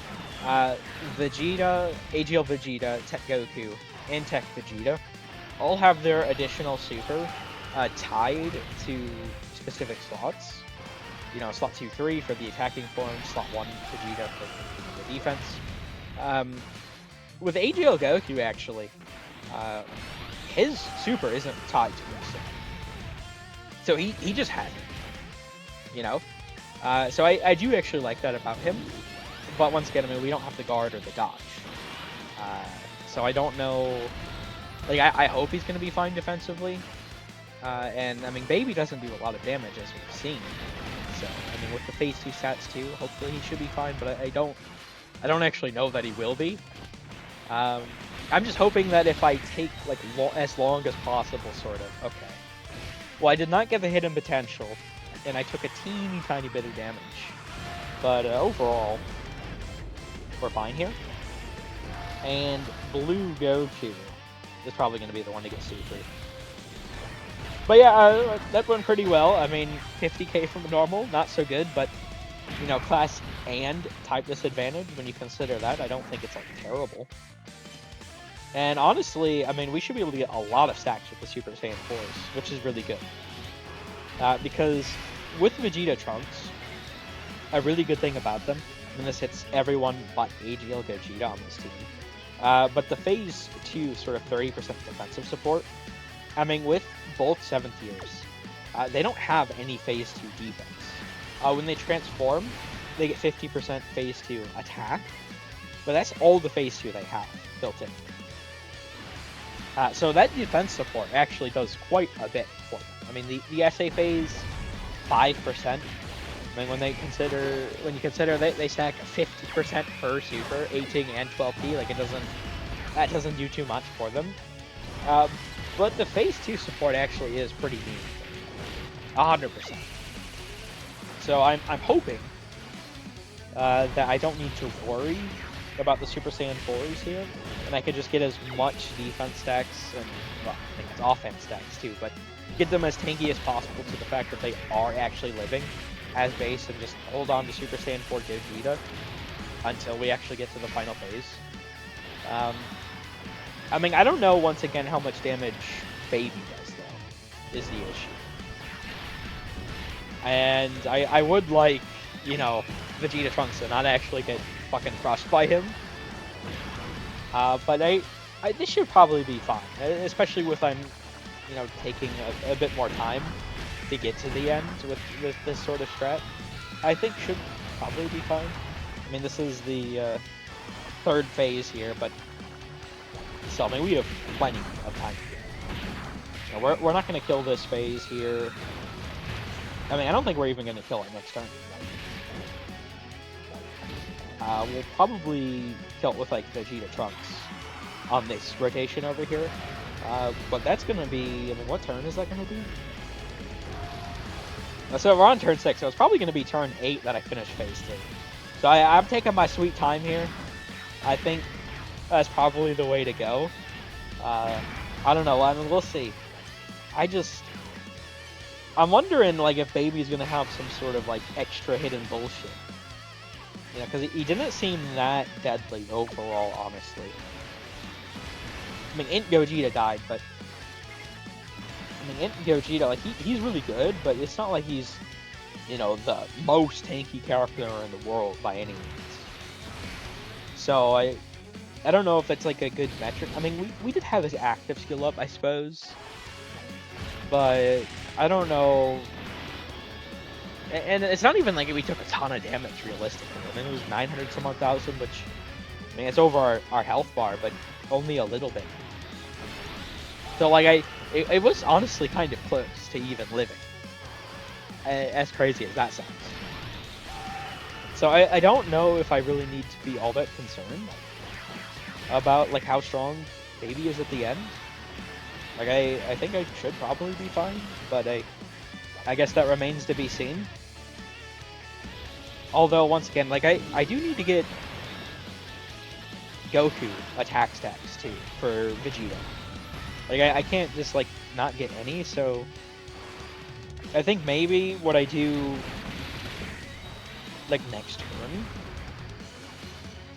Vegeta, AGL Vegeta, Tech Goku, and Tech Vegeta all have their additional super tied to specific slots. You know, slot 2, 3 for the attacking form, slot 1 Vegeta for the defense. With AGL Goku, actually, his super isn't tied to his slot. So he just has it, you know? So I do actually like that about him. But once again, I mean, we don't have the guard or the dodge. So I don't know... Like, I hope he's going to be fine defensively. And, I mean, Baby doesn't do a lot of damage, as we've seen. So, I mean, with the phase 2 stats, too, hopefully he should be fine. But I don't actually know that he will be. I'm just hoping that if I take, like, as long as possible, sort of... Okay. Well, I did not get the hidden potential, and I took a teeny tiny bit of damage. But overall, we're fine here. And Blue Goku is probably going to be the one to get super. But yeah, that went pretty well. I mean, 50k from normal, not so good, but, you know, class and type disadvantage, when you consider that, I don't think it's, like, terrible. And honestly, I mean, we should be able to get a lot of stacks with the Super Saiyan 4s, which is really good. Because with Vegeta Trunks, a really good thing about them, and this hits everyone but AGL Gogeta on this team, but the phase 2 sort of 30% defensive support, I mean, with both 7th years, they don't have any phase 2 defense. When they transform, they get 50% phase 2 attack, but that's all the phase 2 they have built in. So that defense support actually does quite a bit for them. I mean, the SA phase, 5%. I mean, when you consider they stack 50% per super, 18 and 12p, like that doesn't do too much for them. But the phase 2 support actually is pretty meaningful, 100%. So I'm hoping that I don't need to worry about the Super Saiyan 4s here, and I could just get as much defense stacks, and, well, I think it's offense stacks too, but get them as tanky as possible to the fact that they are actually living as base, and just hold on to Super Saiyan 4 Gogeta until we actually get to the final phase. I mean, I don't know, once again, how much damage Baby does, though, is the issue. And I would like, you know, Vegeta Trunks to not actually get fucking crushed by him. But this should probably be fine, especially with I'm, you know, taking a bit more time to get to the end with this sort of strat. I think should probably be fine. I mean, this is the third phase here, but so I mean, we have plenty of time. You know, we're not going to kill this phase here. I mean, I don't think we're even going to kill it next turn. We'll probably kill it with like Vegeta Trunks on this rotation over here. But that's going to be, I mean, what turn is that going to be? So we're on turn 6, so it's probably going to be turn 8 that I finish phase 2. So I'm taking my sweet time here. I think that's probably the way to go. I don't know, I mean, we'll see. I'm wondering, like, if Baby's going to have some sort of, like, extra hidden bullshit. You know, because he didn't seem that deadly overall, honestly. I mean, Int Gogeta died, but... I mean, Int Gogeta, like, he's really good, but it's not like he's, you know, the most tanky character in the world by any means. So, I don't know if it's, like, a good metric. I mean, we did have his active skill up, I suppose. But I don't know. And it's not even like we took a ton of damage, realistically. I mean, it was 900 some odd thousand, which, I mean, it's over our health bar, but only a little bit. So, like, it was honestly kind of close to even living. As crazy as that sounds. So I don't know if I really need to be all that concerned about, like, how strong Baby is at the end. Like, I think I should probably be fine, but I guess that remains to be seen. Although, once again, like, I do need to get Goku attack stats, too, for Vegeta. Like, I can't just, like, not get any, so... I think maybe what I do, like, next turn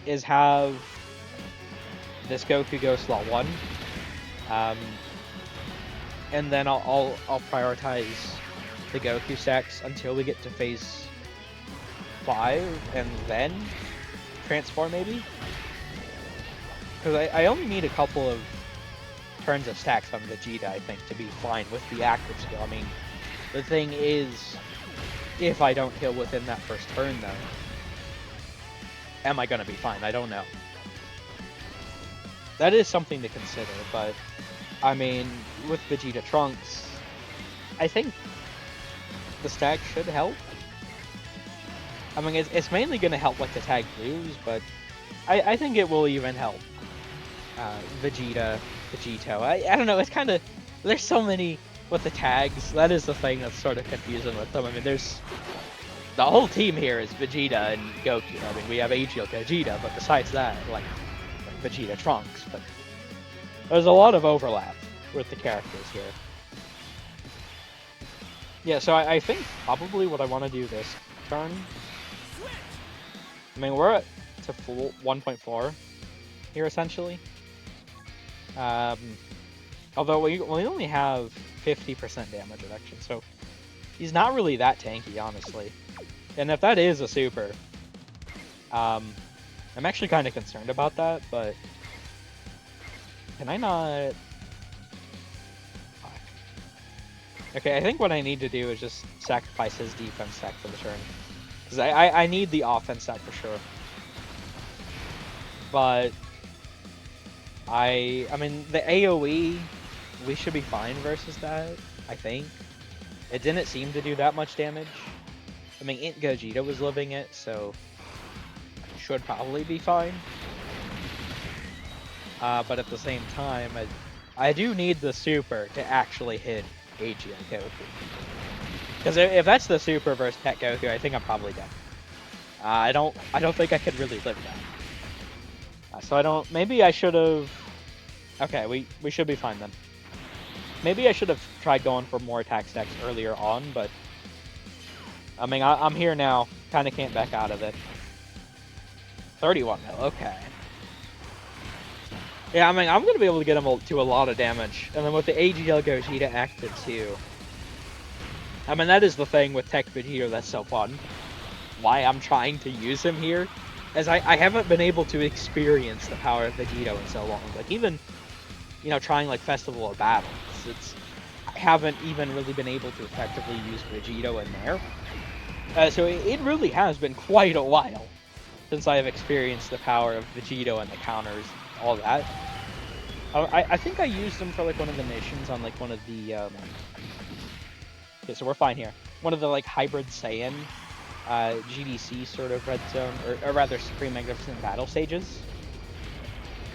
is have this Goku go slot 1. And then I'll prioritize the Goku stacks until we get to phase 5, and then transform maybe. Because I only need a couple of turns of stacks on Vegeta, I think, to be fine with the active skill. I mean, the thing is, if I don't kill within that first turn, though, am I gonna be fine? I don't know. That is something to consider, but I mean, with Vegeta Trunks, I think the stack should help. I mean, it's mainly going to help, like, the tag blues, but I think it will even help Vegeta, Vegito. I don't know, it's kind of... There's so many with the tags. That is the thing that's sort of confusing with them. I mean, there's... The whole team here is Vegeta and Goku. I mean, we have Agile Gogeta, but besides that, like Vegeta Trunks, but... There's a lot of overlap with the characters here. Yeah, so I think probably what I want to do this turn... I mean, we're at to full 1.4 here, essentially. Although we only have 50% damage reduction, so he's not really that tanky, honestly. And if that is a super, I'm actually kind of concerned about that, but... Can I not... Okay, I think what I need to do is just sacrifice his defense stack for the turn. Because I need the offense stack for sure. But... I mean, the AoE, we should be fine versus that, I think. It didn't seem to do that much damage. I mean, Int Gogeta was living it, so... Should probably be fine. But at the same time, I do need the super to actually hit Agile Goku. Because if that's the super versus Pet Goku, I think I'm probably dead. I don't think I could really live that. So I don't... Maybe I should have... Okay, we should be fine then. Maybe I should have tried going for more attack stacks earlier on, but... I mean, I'm here now. Kind of can't back out of it. 31 mil, okay. Yeah, I mean, I'm going to be able to get him to a lot of damage. And then with the AGL Gogeta active too. I mean, that is the thing with Tech Vegito that's so fun. Why I'm trying to use him here, as I haven't been able to experience the power of Vegito in so long. Like, even, you know, trying, like, Festival of Battles, I haven't even really been able to effectively use Vegito in there. So it really has been quite a while since I have experienced the power of Vegito and the counters, all that. I think I used them for, like, one of the missions on, like, one of the, okay, so we're fine here. One of the, like, Hybrid Saiyan, GDC sort of Red Zone, or rather Supreme Magnificent Battle stages.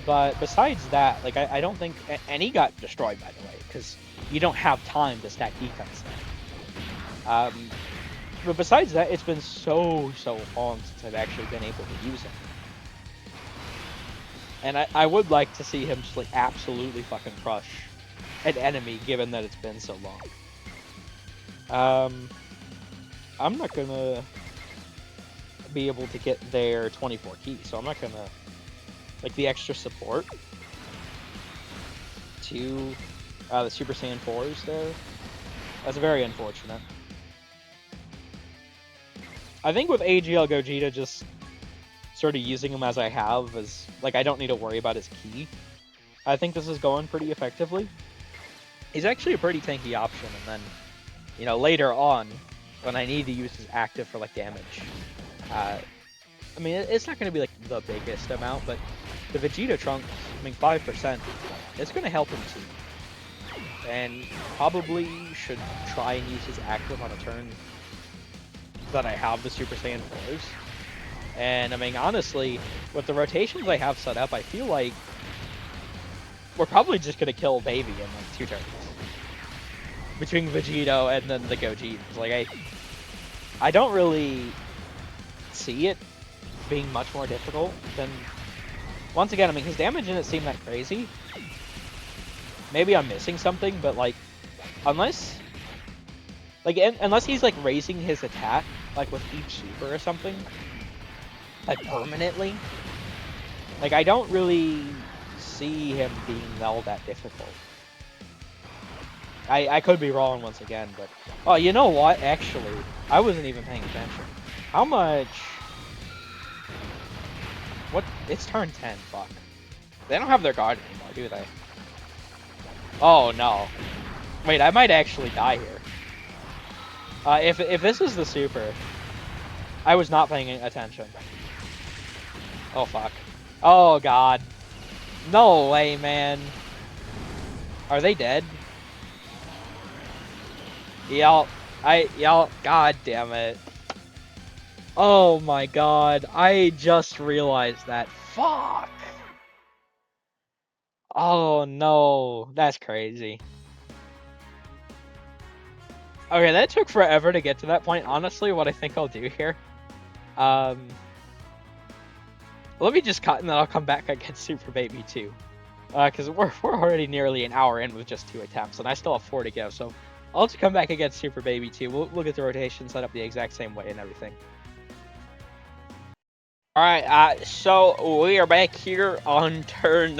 But besides that, like, I don't think, and he got destroyed, by the way, because you don't have time to stack defense there. But besides that, it's been so long since I've actually been able to use him. And I would like to see him just, like, absolutely fucking crush an enemy, given that it's been so long. I'm not gonna be able to get their 24 keys, so I'm not gonna, like, the extra support to the Super Saiyan 4s there. That's very unfortunate. I think with AGL Gogeta, just sort of using him as I have, as, like, I don't need to worry about his key. I think this is going pretty effectively. He's actually a pretty tanky option, and then, you know, later on, when I need to use his active for, like, damage, I mean, it's not going to be, like, the biggest amount, but the Vegeta Trunks, I mean, 5%, it's going to help him too. And probably should try and use his active on a turn that I have the Super Saiyan 4s. And, I mean, honestly, with the rotations I have set up, I feel like we're probably just going to kill Baby in, like, 2 turns. Between Vegito and then the Gogetas. Like, I don't really see it being much more difficult than... Once again, I mean, his damage didn't seem that crazy. Maybe I'm missing something, but, like, unless... Like, unless he's, like, raising his attack, like, with each super or something, like, permanently, like, I don't really see him being all that difficult. I could be wrong once again, but... Oh, you know what? Actually, I wasn't even paying attention. How much... What? It's turn 10, fuck. They don't have their guard anymore, do they? Oh, no. Wait, I might actually die here. If this is the super... I was not paying attention. Oh, fuck. Oh, God. No way, man. Are they dead? Yup. God damn it. Oh my god. I just realized that. Fuck. Oh no. That's crazy. Okay, that took forever to get to that point. Honestly, what I think I'll do here. Let me just cut and then I'll come back against Super Baby 2. Because we're already nearly an hour in with just 2 attempts, and I still have 4 to go, so I'll just come back against Super Baby 2. We'll get the rotation set up the exact same way and everything. Alright, so we are back here on turn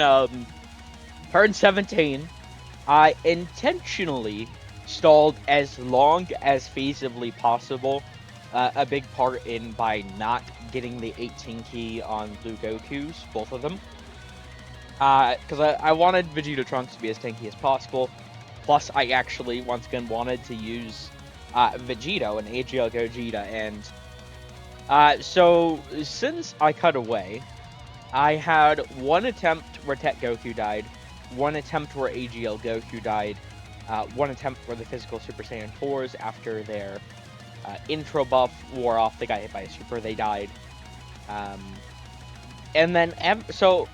17. I intentionally stalled as long as feasibly possible. A big part in by not getting the 18 key on Blue Gokus, both of them. Because I wanted Vegeta Trunks to be as tanky as possible. Plus, I actually, once again, wanted to use Vegito and AGL Gogeta. And so, since I cut away, I had one attempt where Tech Goku died, one attempt where AGL Goku died, one attempt where the physical Super Saiyan 4s, after their intro buff wore off, they got hit by a super, they died. And then, so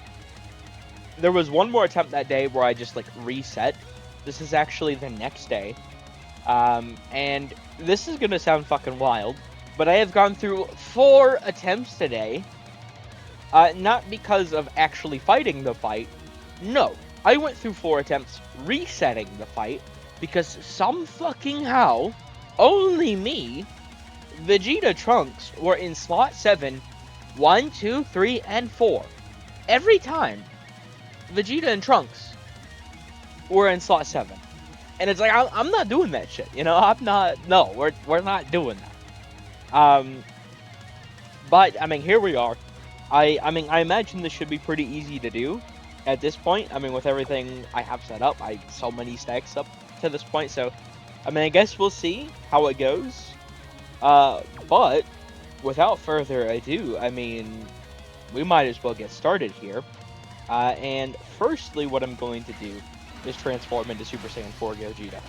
there was one more attempt that day where I just, like, reset. This is actually the next day. And this is gonna sound fucking wild, but I have gone through 4 attempts today. Not because of actually fighting the fight. No, I went through 4 attempts resetting the fight because some fucking how, only me, Vegeta Trunks were in slot 7, 1, 2, 3, and 4. Every time. Vegeta and Trunks were in slot 7. And it's like, I'm not doing that shit, you know? I'm not, no, we're not doing that. But, I mean, here we are. I mean, I imagine this should be pretty easy to do at this point. I mean, with everything I have set up, so many stacks up to this point, so, I mean, I guess we'll see how it goes. But, without further ado, I mean, we might as well get started here. And firstly, what I'm going to do is transform into Super Saiyan 4 Gogeta.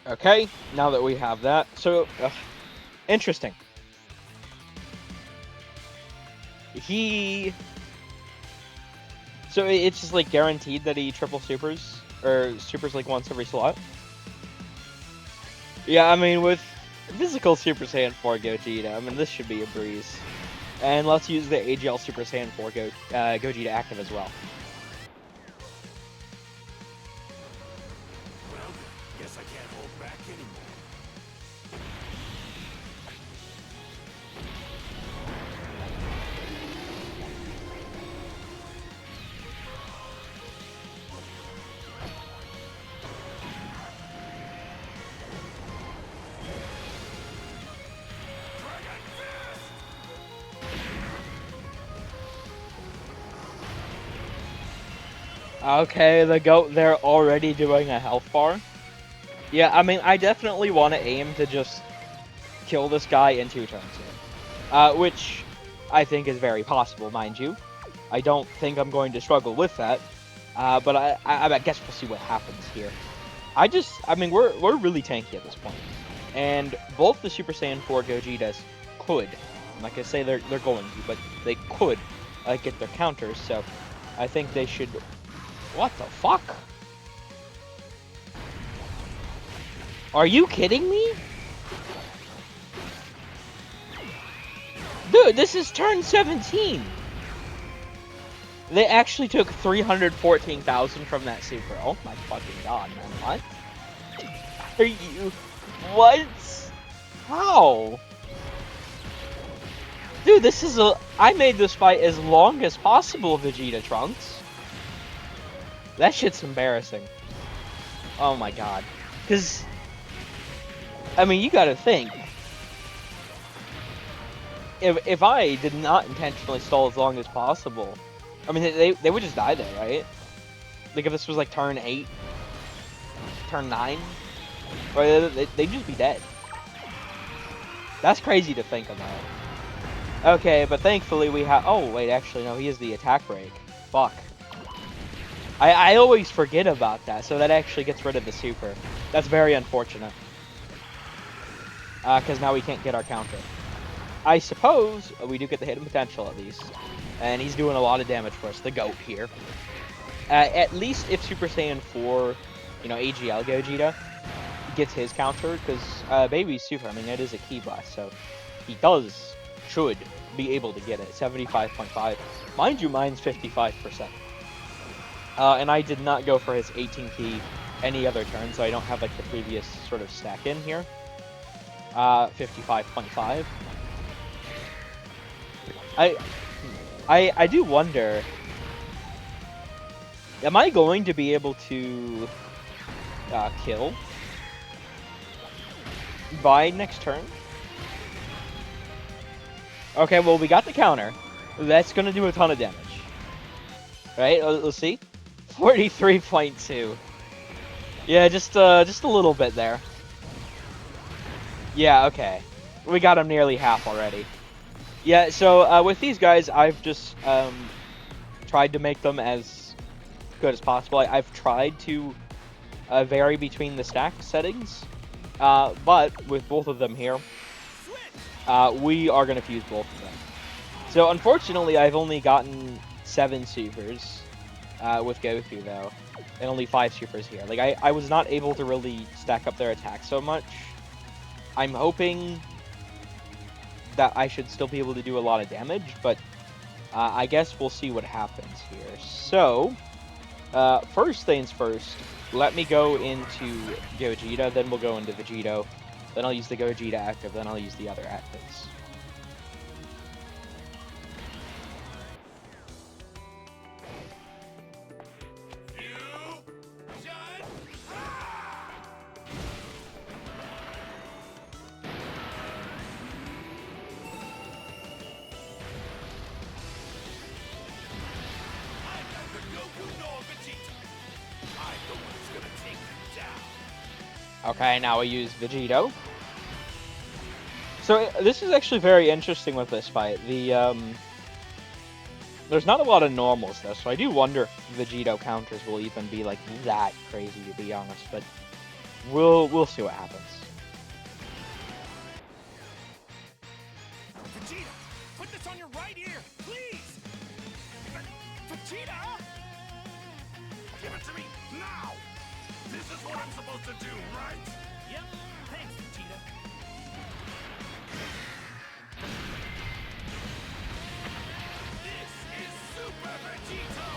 Okay, now that we have that, so, interesting. So it's just like guaranteed that he triple supers, or supers like once every slot? Yeah, I mean, with physical Super Saiyan 4 Gogeta, I mean, this should be a breeze. And let's use the AGL Super Saiyan 4 Gogeta active as well. Well, guess I can't hold back anymore. Okay, the GOAT, they're already doing a health bar. Yeah, I mean, I definitely want to aim to just kill this guy in 2 turns here. Which I think is very possible, mind you. I don't think I'm going to struggle with that. But I guess we'll see what happens here. I mean, we're really tanky at this point. And both the Super Saiyan 4 Gogetas could, like I say, they're going to, but they could get their counters, so I think they should... What the fuck? Are you kidding me? Dude, this is turn 17! They actually took 314,000 from that super. Oh my fucking god, man. What? Are you... What? How? Dude, this is a... I made this fight as long as possible, Vegeta Trunks. That shit's embarrassing. Oh my god. Because... I mean, you gotta think. If I did not intentionally stall as long as possible... I mean, they would just die there, right? Like, if this was, like, turn 8, turn 9, or they'd just be dead. That's crazy to think about. Okay, but thankfully we have... Oh, wait, actually, no, he has the attack break. Fuck. I always forget about that, so that actually gets rid of the super. That's very unfortunate. Because now we can't get our counter. I suppose we do get the hidden potential at least. And he's doing a lot of damage for us, the GOAT here. At least if Super Saiyan 4, you know, AGL Gogeta gets his counter, because Baby's super, I mean, it is a key blast, so he should be able to get it. 75.5. Mind you, mine's 55%. And I did not go for his 18 key any other turn, so I don't have, like, the previous sort of stack in here. 55.5. I do wonder, am I going to be able to kill by next turn? Okay, well, we got the counter. That's going to do a ton of damage. Right, let's see. 43.2. Yeah, just a little bit there. Yeah, okay. We got him nearly half already. Yeah, so with these guys, I've just tried to make them as good as possible. I've tried to vary between the stack settings, but with both of them here, we are going to fuse both of them. So unfortunately, I've only gotten 7 supers with Goku, though, and only 5 supers here. Like, I was not able to really stack up their attack so much. I'm hoping that I should still be able to do a lot of damage, but I guess we'll see what happens here. So, first things first, let me go into Gogeta, then we'll go into Vegito, then I'll use the Gogeta active, then I'll use the other actives. Okay, now we use Vegito. So this is actually very interesting with this fight. There's not a lot of normals though, so I do wonder if Vegito counters will even be like that crazy, to be honest. But we'll see what happens. Vegeta, put this on your right ear, please. Vegeta, give it to me now. This is what I'm supposed to do, right? Yep. Thanks, Vegeta. This is Super Vegito.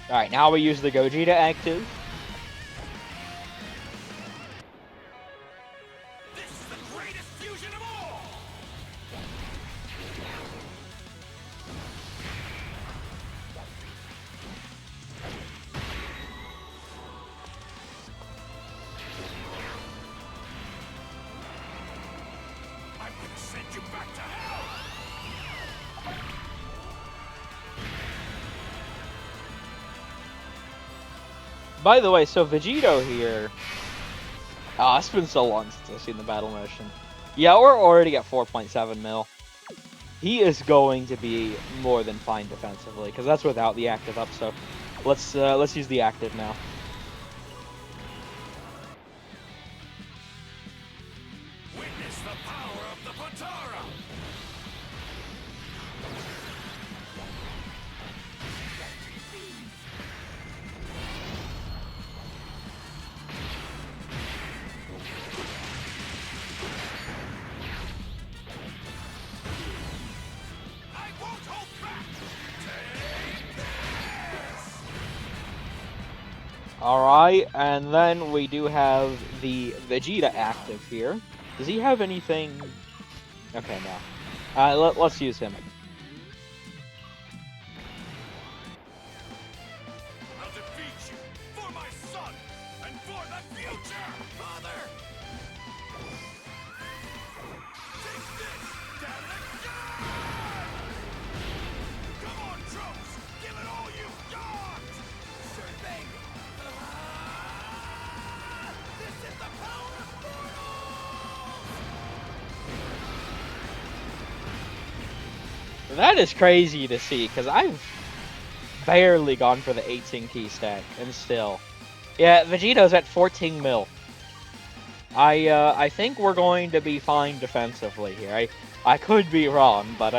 All right, now we use the Gogeta active. This is the greatest fusion of all. I'm gonna send you back to hell. By the way, so Vegito here. Oh, it's been so long since I've seen the battle motion. Yeah, we're already at 4.7 mil. He is going to be more than fine defensively, because that's without the active up. So let's use the active now. Witness the power of the Potara. I won't hold back. Take this. Alright, and then we do have the Vegeta active here. Does he have anything? Okay, no. Let's use him. I'll defeat you for my son and for the future, Father. Take this, damn it! Come on, Trunks, give it all you've got. Sure thing. This is the power of portals. That is crazy to see, because I've barely gone for the 18 key stack, and still. Yeah, Vegeto's at 14 mil. I think we're going to be fine defensively here. I could be wrong, but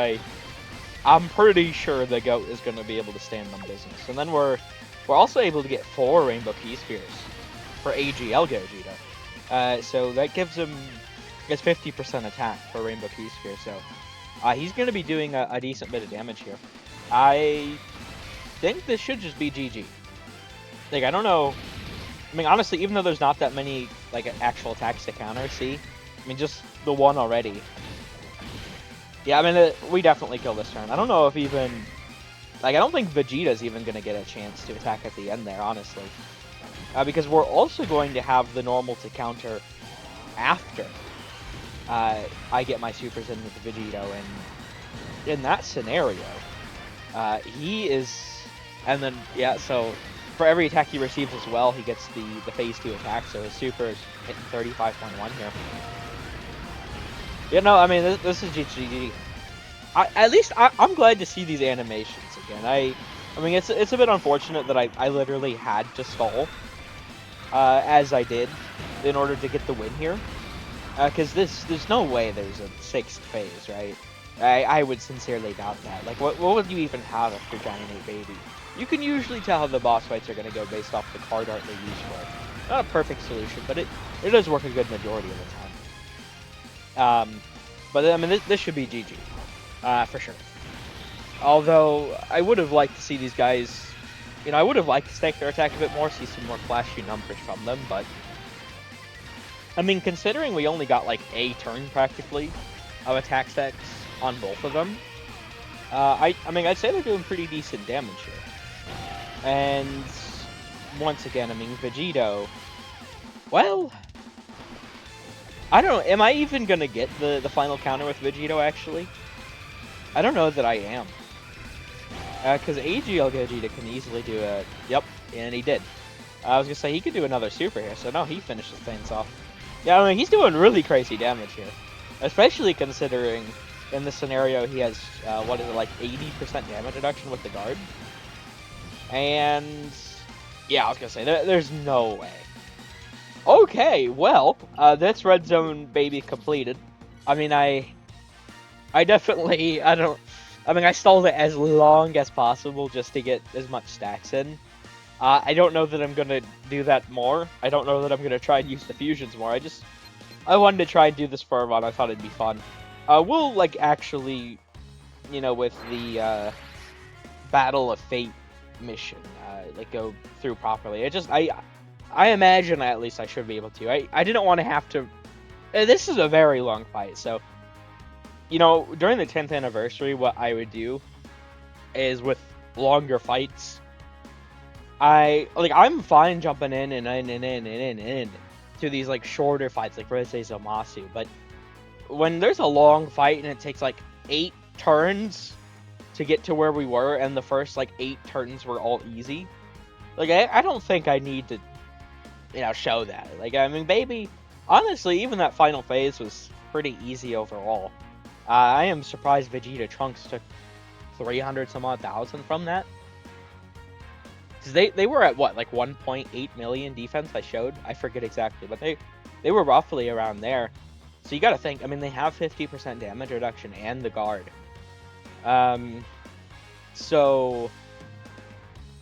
I'm pretty sure the GOAT is going to be able to stand on business. And then we're also able to get 4 Rainbow Key Spheres for AGL Gogeta. So that gives him, I guess, 50% attack for Rainbow Key Sphere. So he's going to be doing a decent bit of damage here. I think this should just be GG. Like, I don't know. I mean, honestly, even though there's not that many like actual attacks to counter, see? I mean, just the one already. Yeah, I mean, we definitely kill this turn. I don't know if even... Like, I don't think Vegeta's even going to get a chance to attack at the end there, honestly. Because we're also going to have the normal to counter after I get my supers in with Vegito. And in that scenario, he is... And then, yeah, so... For every attack he receives as well, he gets the phase 2 attack, so his super is hitting 35.1 here. Yeah, no, I mean, this is GG. At least I'm glad to see these animations again. I mean, it's a bit unfortunate that I literally had to stall, as I did, in order to get the win here. Because there's no way there's a 6th phase, right? I would sincerely doubt that. Like, what would you even have after Giant 8 Baby? You can usually tell how the boss fights are going to go based off the card art they use for it. Not a perfect solution, but it does work a good majority of the time. But I mean, this should be GG, for sure. Although, I would have liked to see these guys, you know, I would have liked to stake their attack a bit more, see some more flashy numbers from them, but... I mean, considering we only got like a turn, practically, of attack stacks on both of them, I mean, I'd say they're doing pretty decent damage here. And once again, I mean, Vegito, well, I don't know, am I even going to get the final counter with Vegito, actually? I don't know that I am. Because AGL Gogeta can easily do a, yep, and he did. I was gonna say he could do another super here, so no, he finishes things off. Yeah, I mean, he's doing really crazy damage here. Especially considering in this scenario he has, what is it, like 80% damage reduction with the guard? And yeah, I was gonna say, there's no way. Okay, well, that's RedZone Baby completed. I mean, I definitely, I mean, I stalled it as long as possible just to get as much stacks in. I don't know that I'm gonna do that more. I don't know that I'm gonna try and use the fusions more. I wanted to try and do this for a run. I thought it'd be fun. We'll, like, actually, you know, with the, Battle of Fate mission, like, go through properly. I imagine at least I should be able to. I didn't want to have to... This is a very long fight, so... You know, during the 10th anniversary, what I would do is with longer fights, I'm fine jumping in to these, like, shorter fights, like RedZone Zamasu, but when there's a long fight and it takes, like, 8 turns to get to where we were, and the first, like, 8 turns were all easy, like, I don't think I need to, you know, show that. Like, I mean, Baby, honestly, even that final phase was pretty easy overall. I am surprised Vegeta Trunks took 300 some odd thousand from that. Because they were at, what, like 1.8 million defense I showed? I forget exactly, but they were roughly around there. So you gotta think, I mean, they have 50% damage reduction and the guard. So...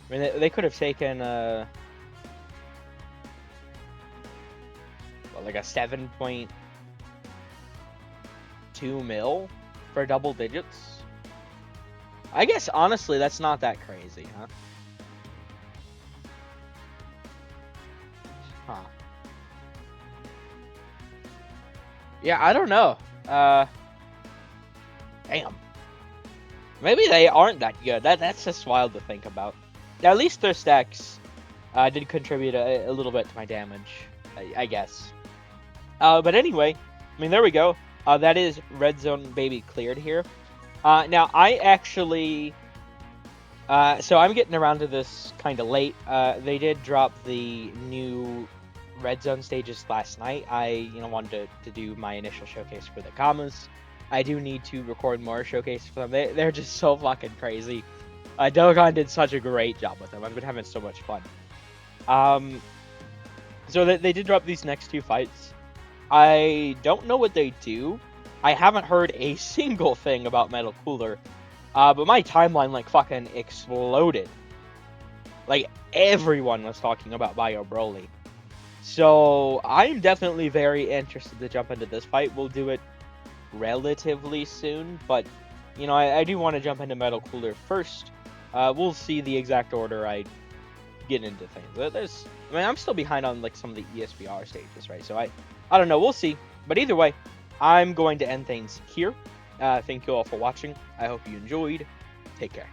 I mean, they could have taken, well, like a 7.2 mil for double digits. I guess, honestly, that's not that crazy, huh? Huh. Yeah, I don't know. Damn. Maybe they aren't that good. That's just wild to think about. At least their stacks did contribute a little bit to my damage, I guess. But anyway, I mean, there we go. That is RedZone Baby cleared here. Now, I actually... so I'm getting around to this kind of late. They did drop the new RedZone stages last night. I, wanted to do my initial showcase for the Kamas. I do need to record more showcases for them. They're just so fucking crazy. Dokkan did such a great job with them. I've been having so much fun. So they did drop these next 2 fights. I don't know what they do. I haven't heard a single thing about Metal Cooler. But my timeline, like, fucking exploded. Like, everyone was talking about Bio Broly. So, I'm definitely very interested to jump into this fight. We'll do it relatively soon, but, I do want to jump into Metal Cooler first. We'll see the exact order I get into things. I'm still behind on, like, some of the ESPR stages, right? So, I don't know. We'll see. But either way, I'm going to end things here. Thank you all for watching. I hope you enjoyed. Take care.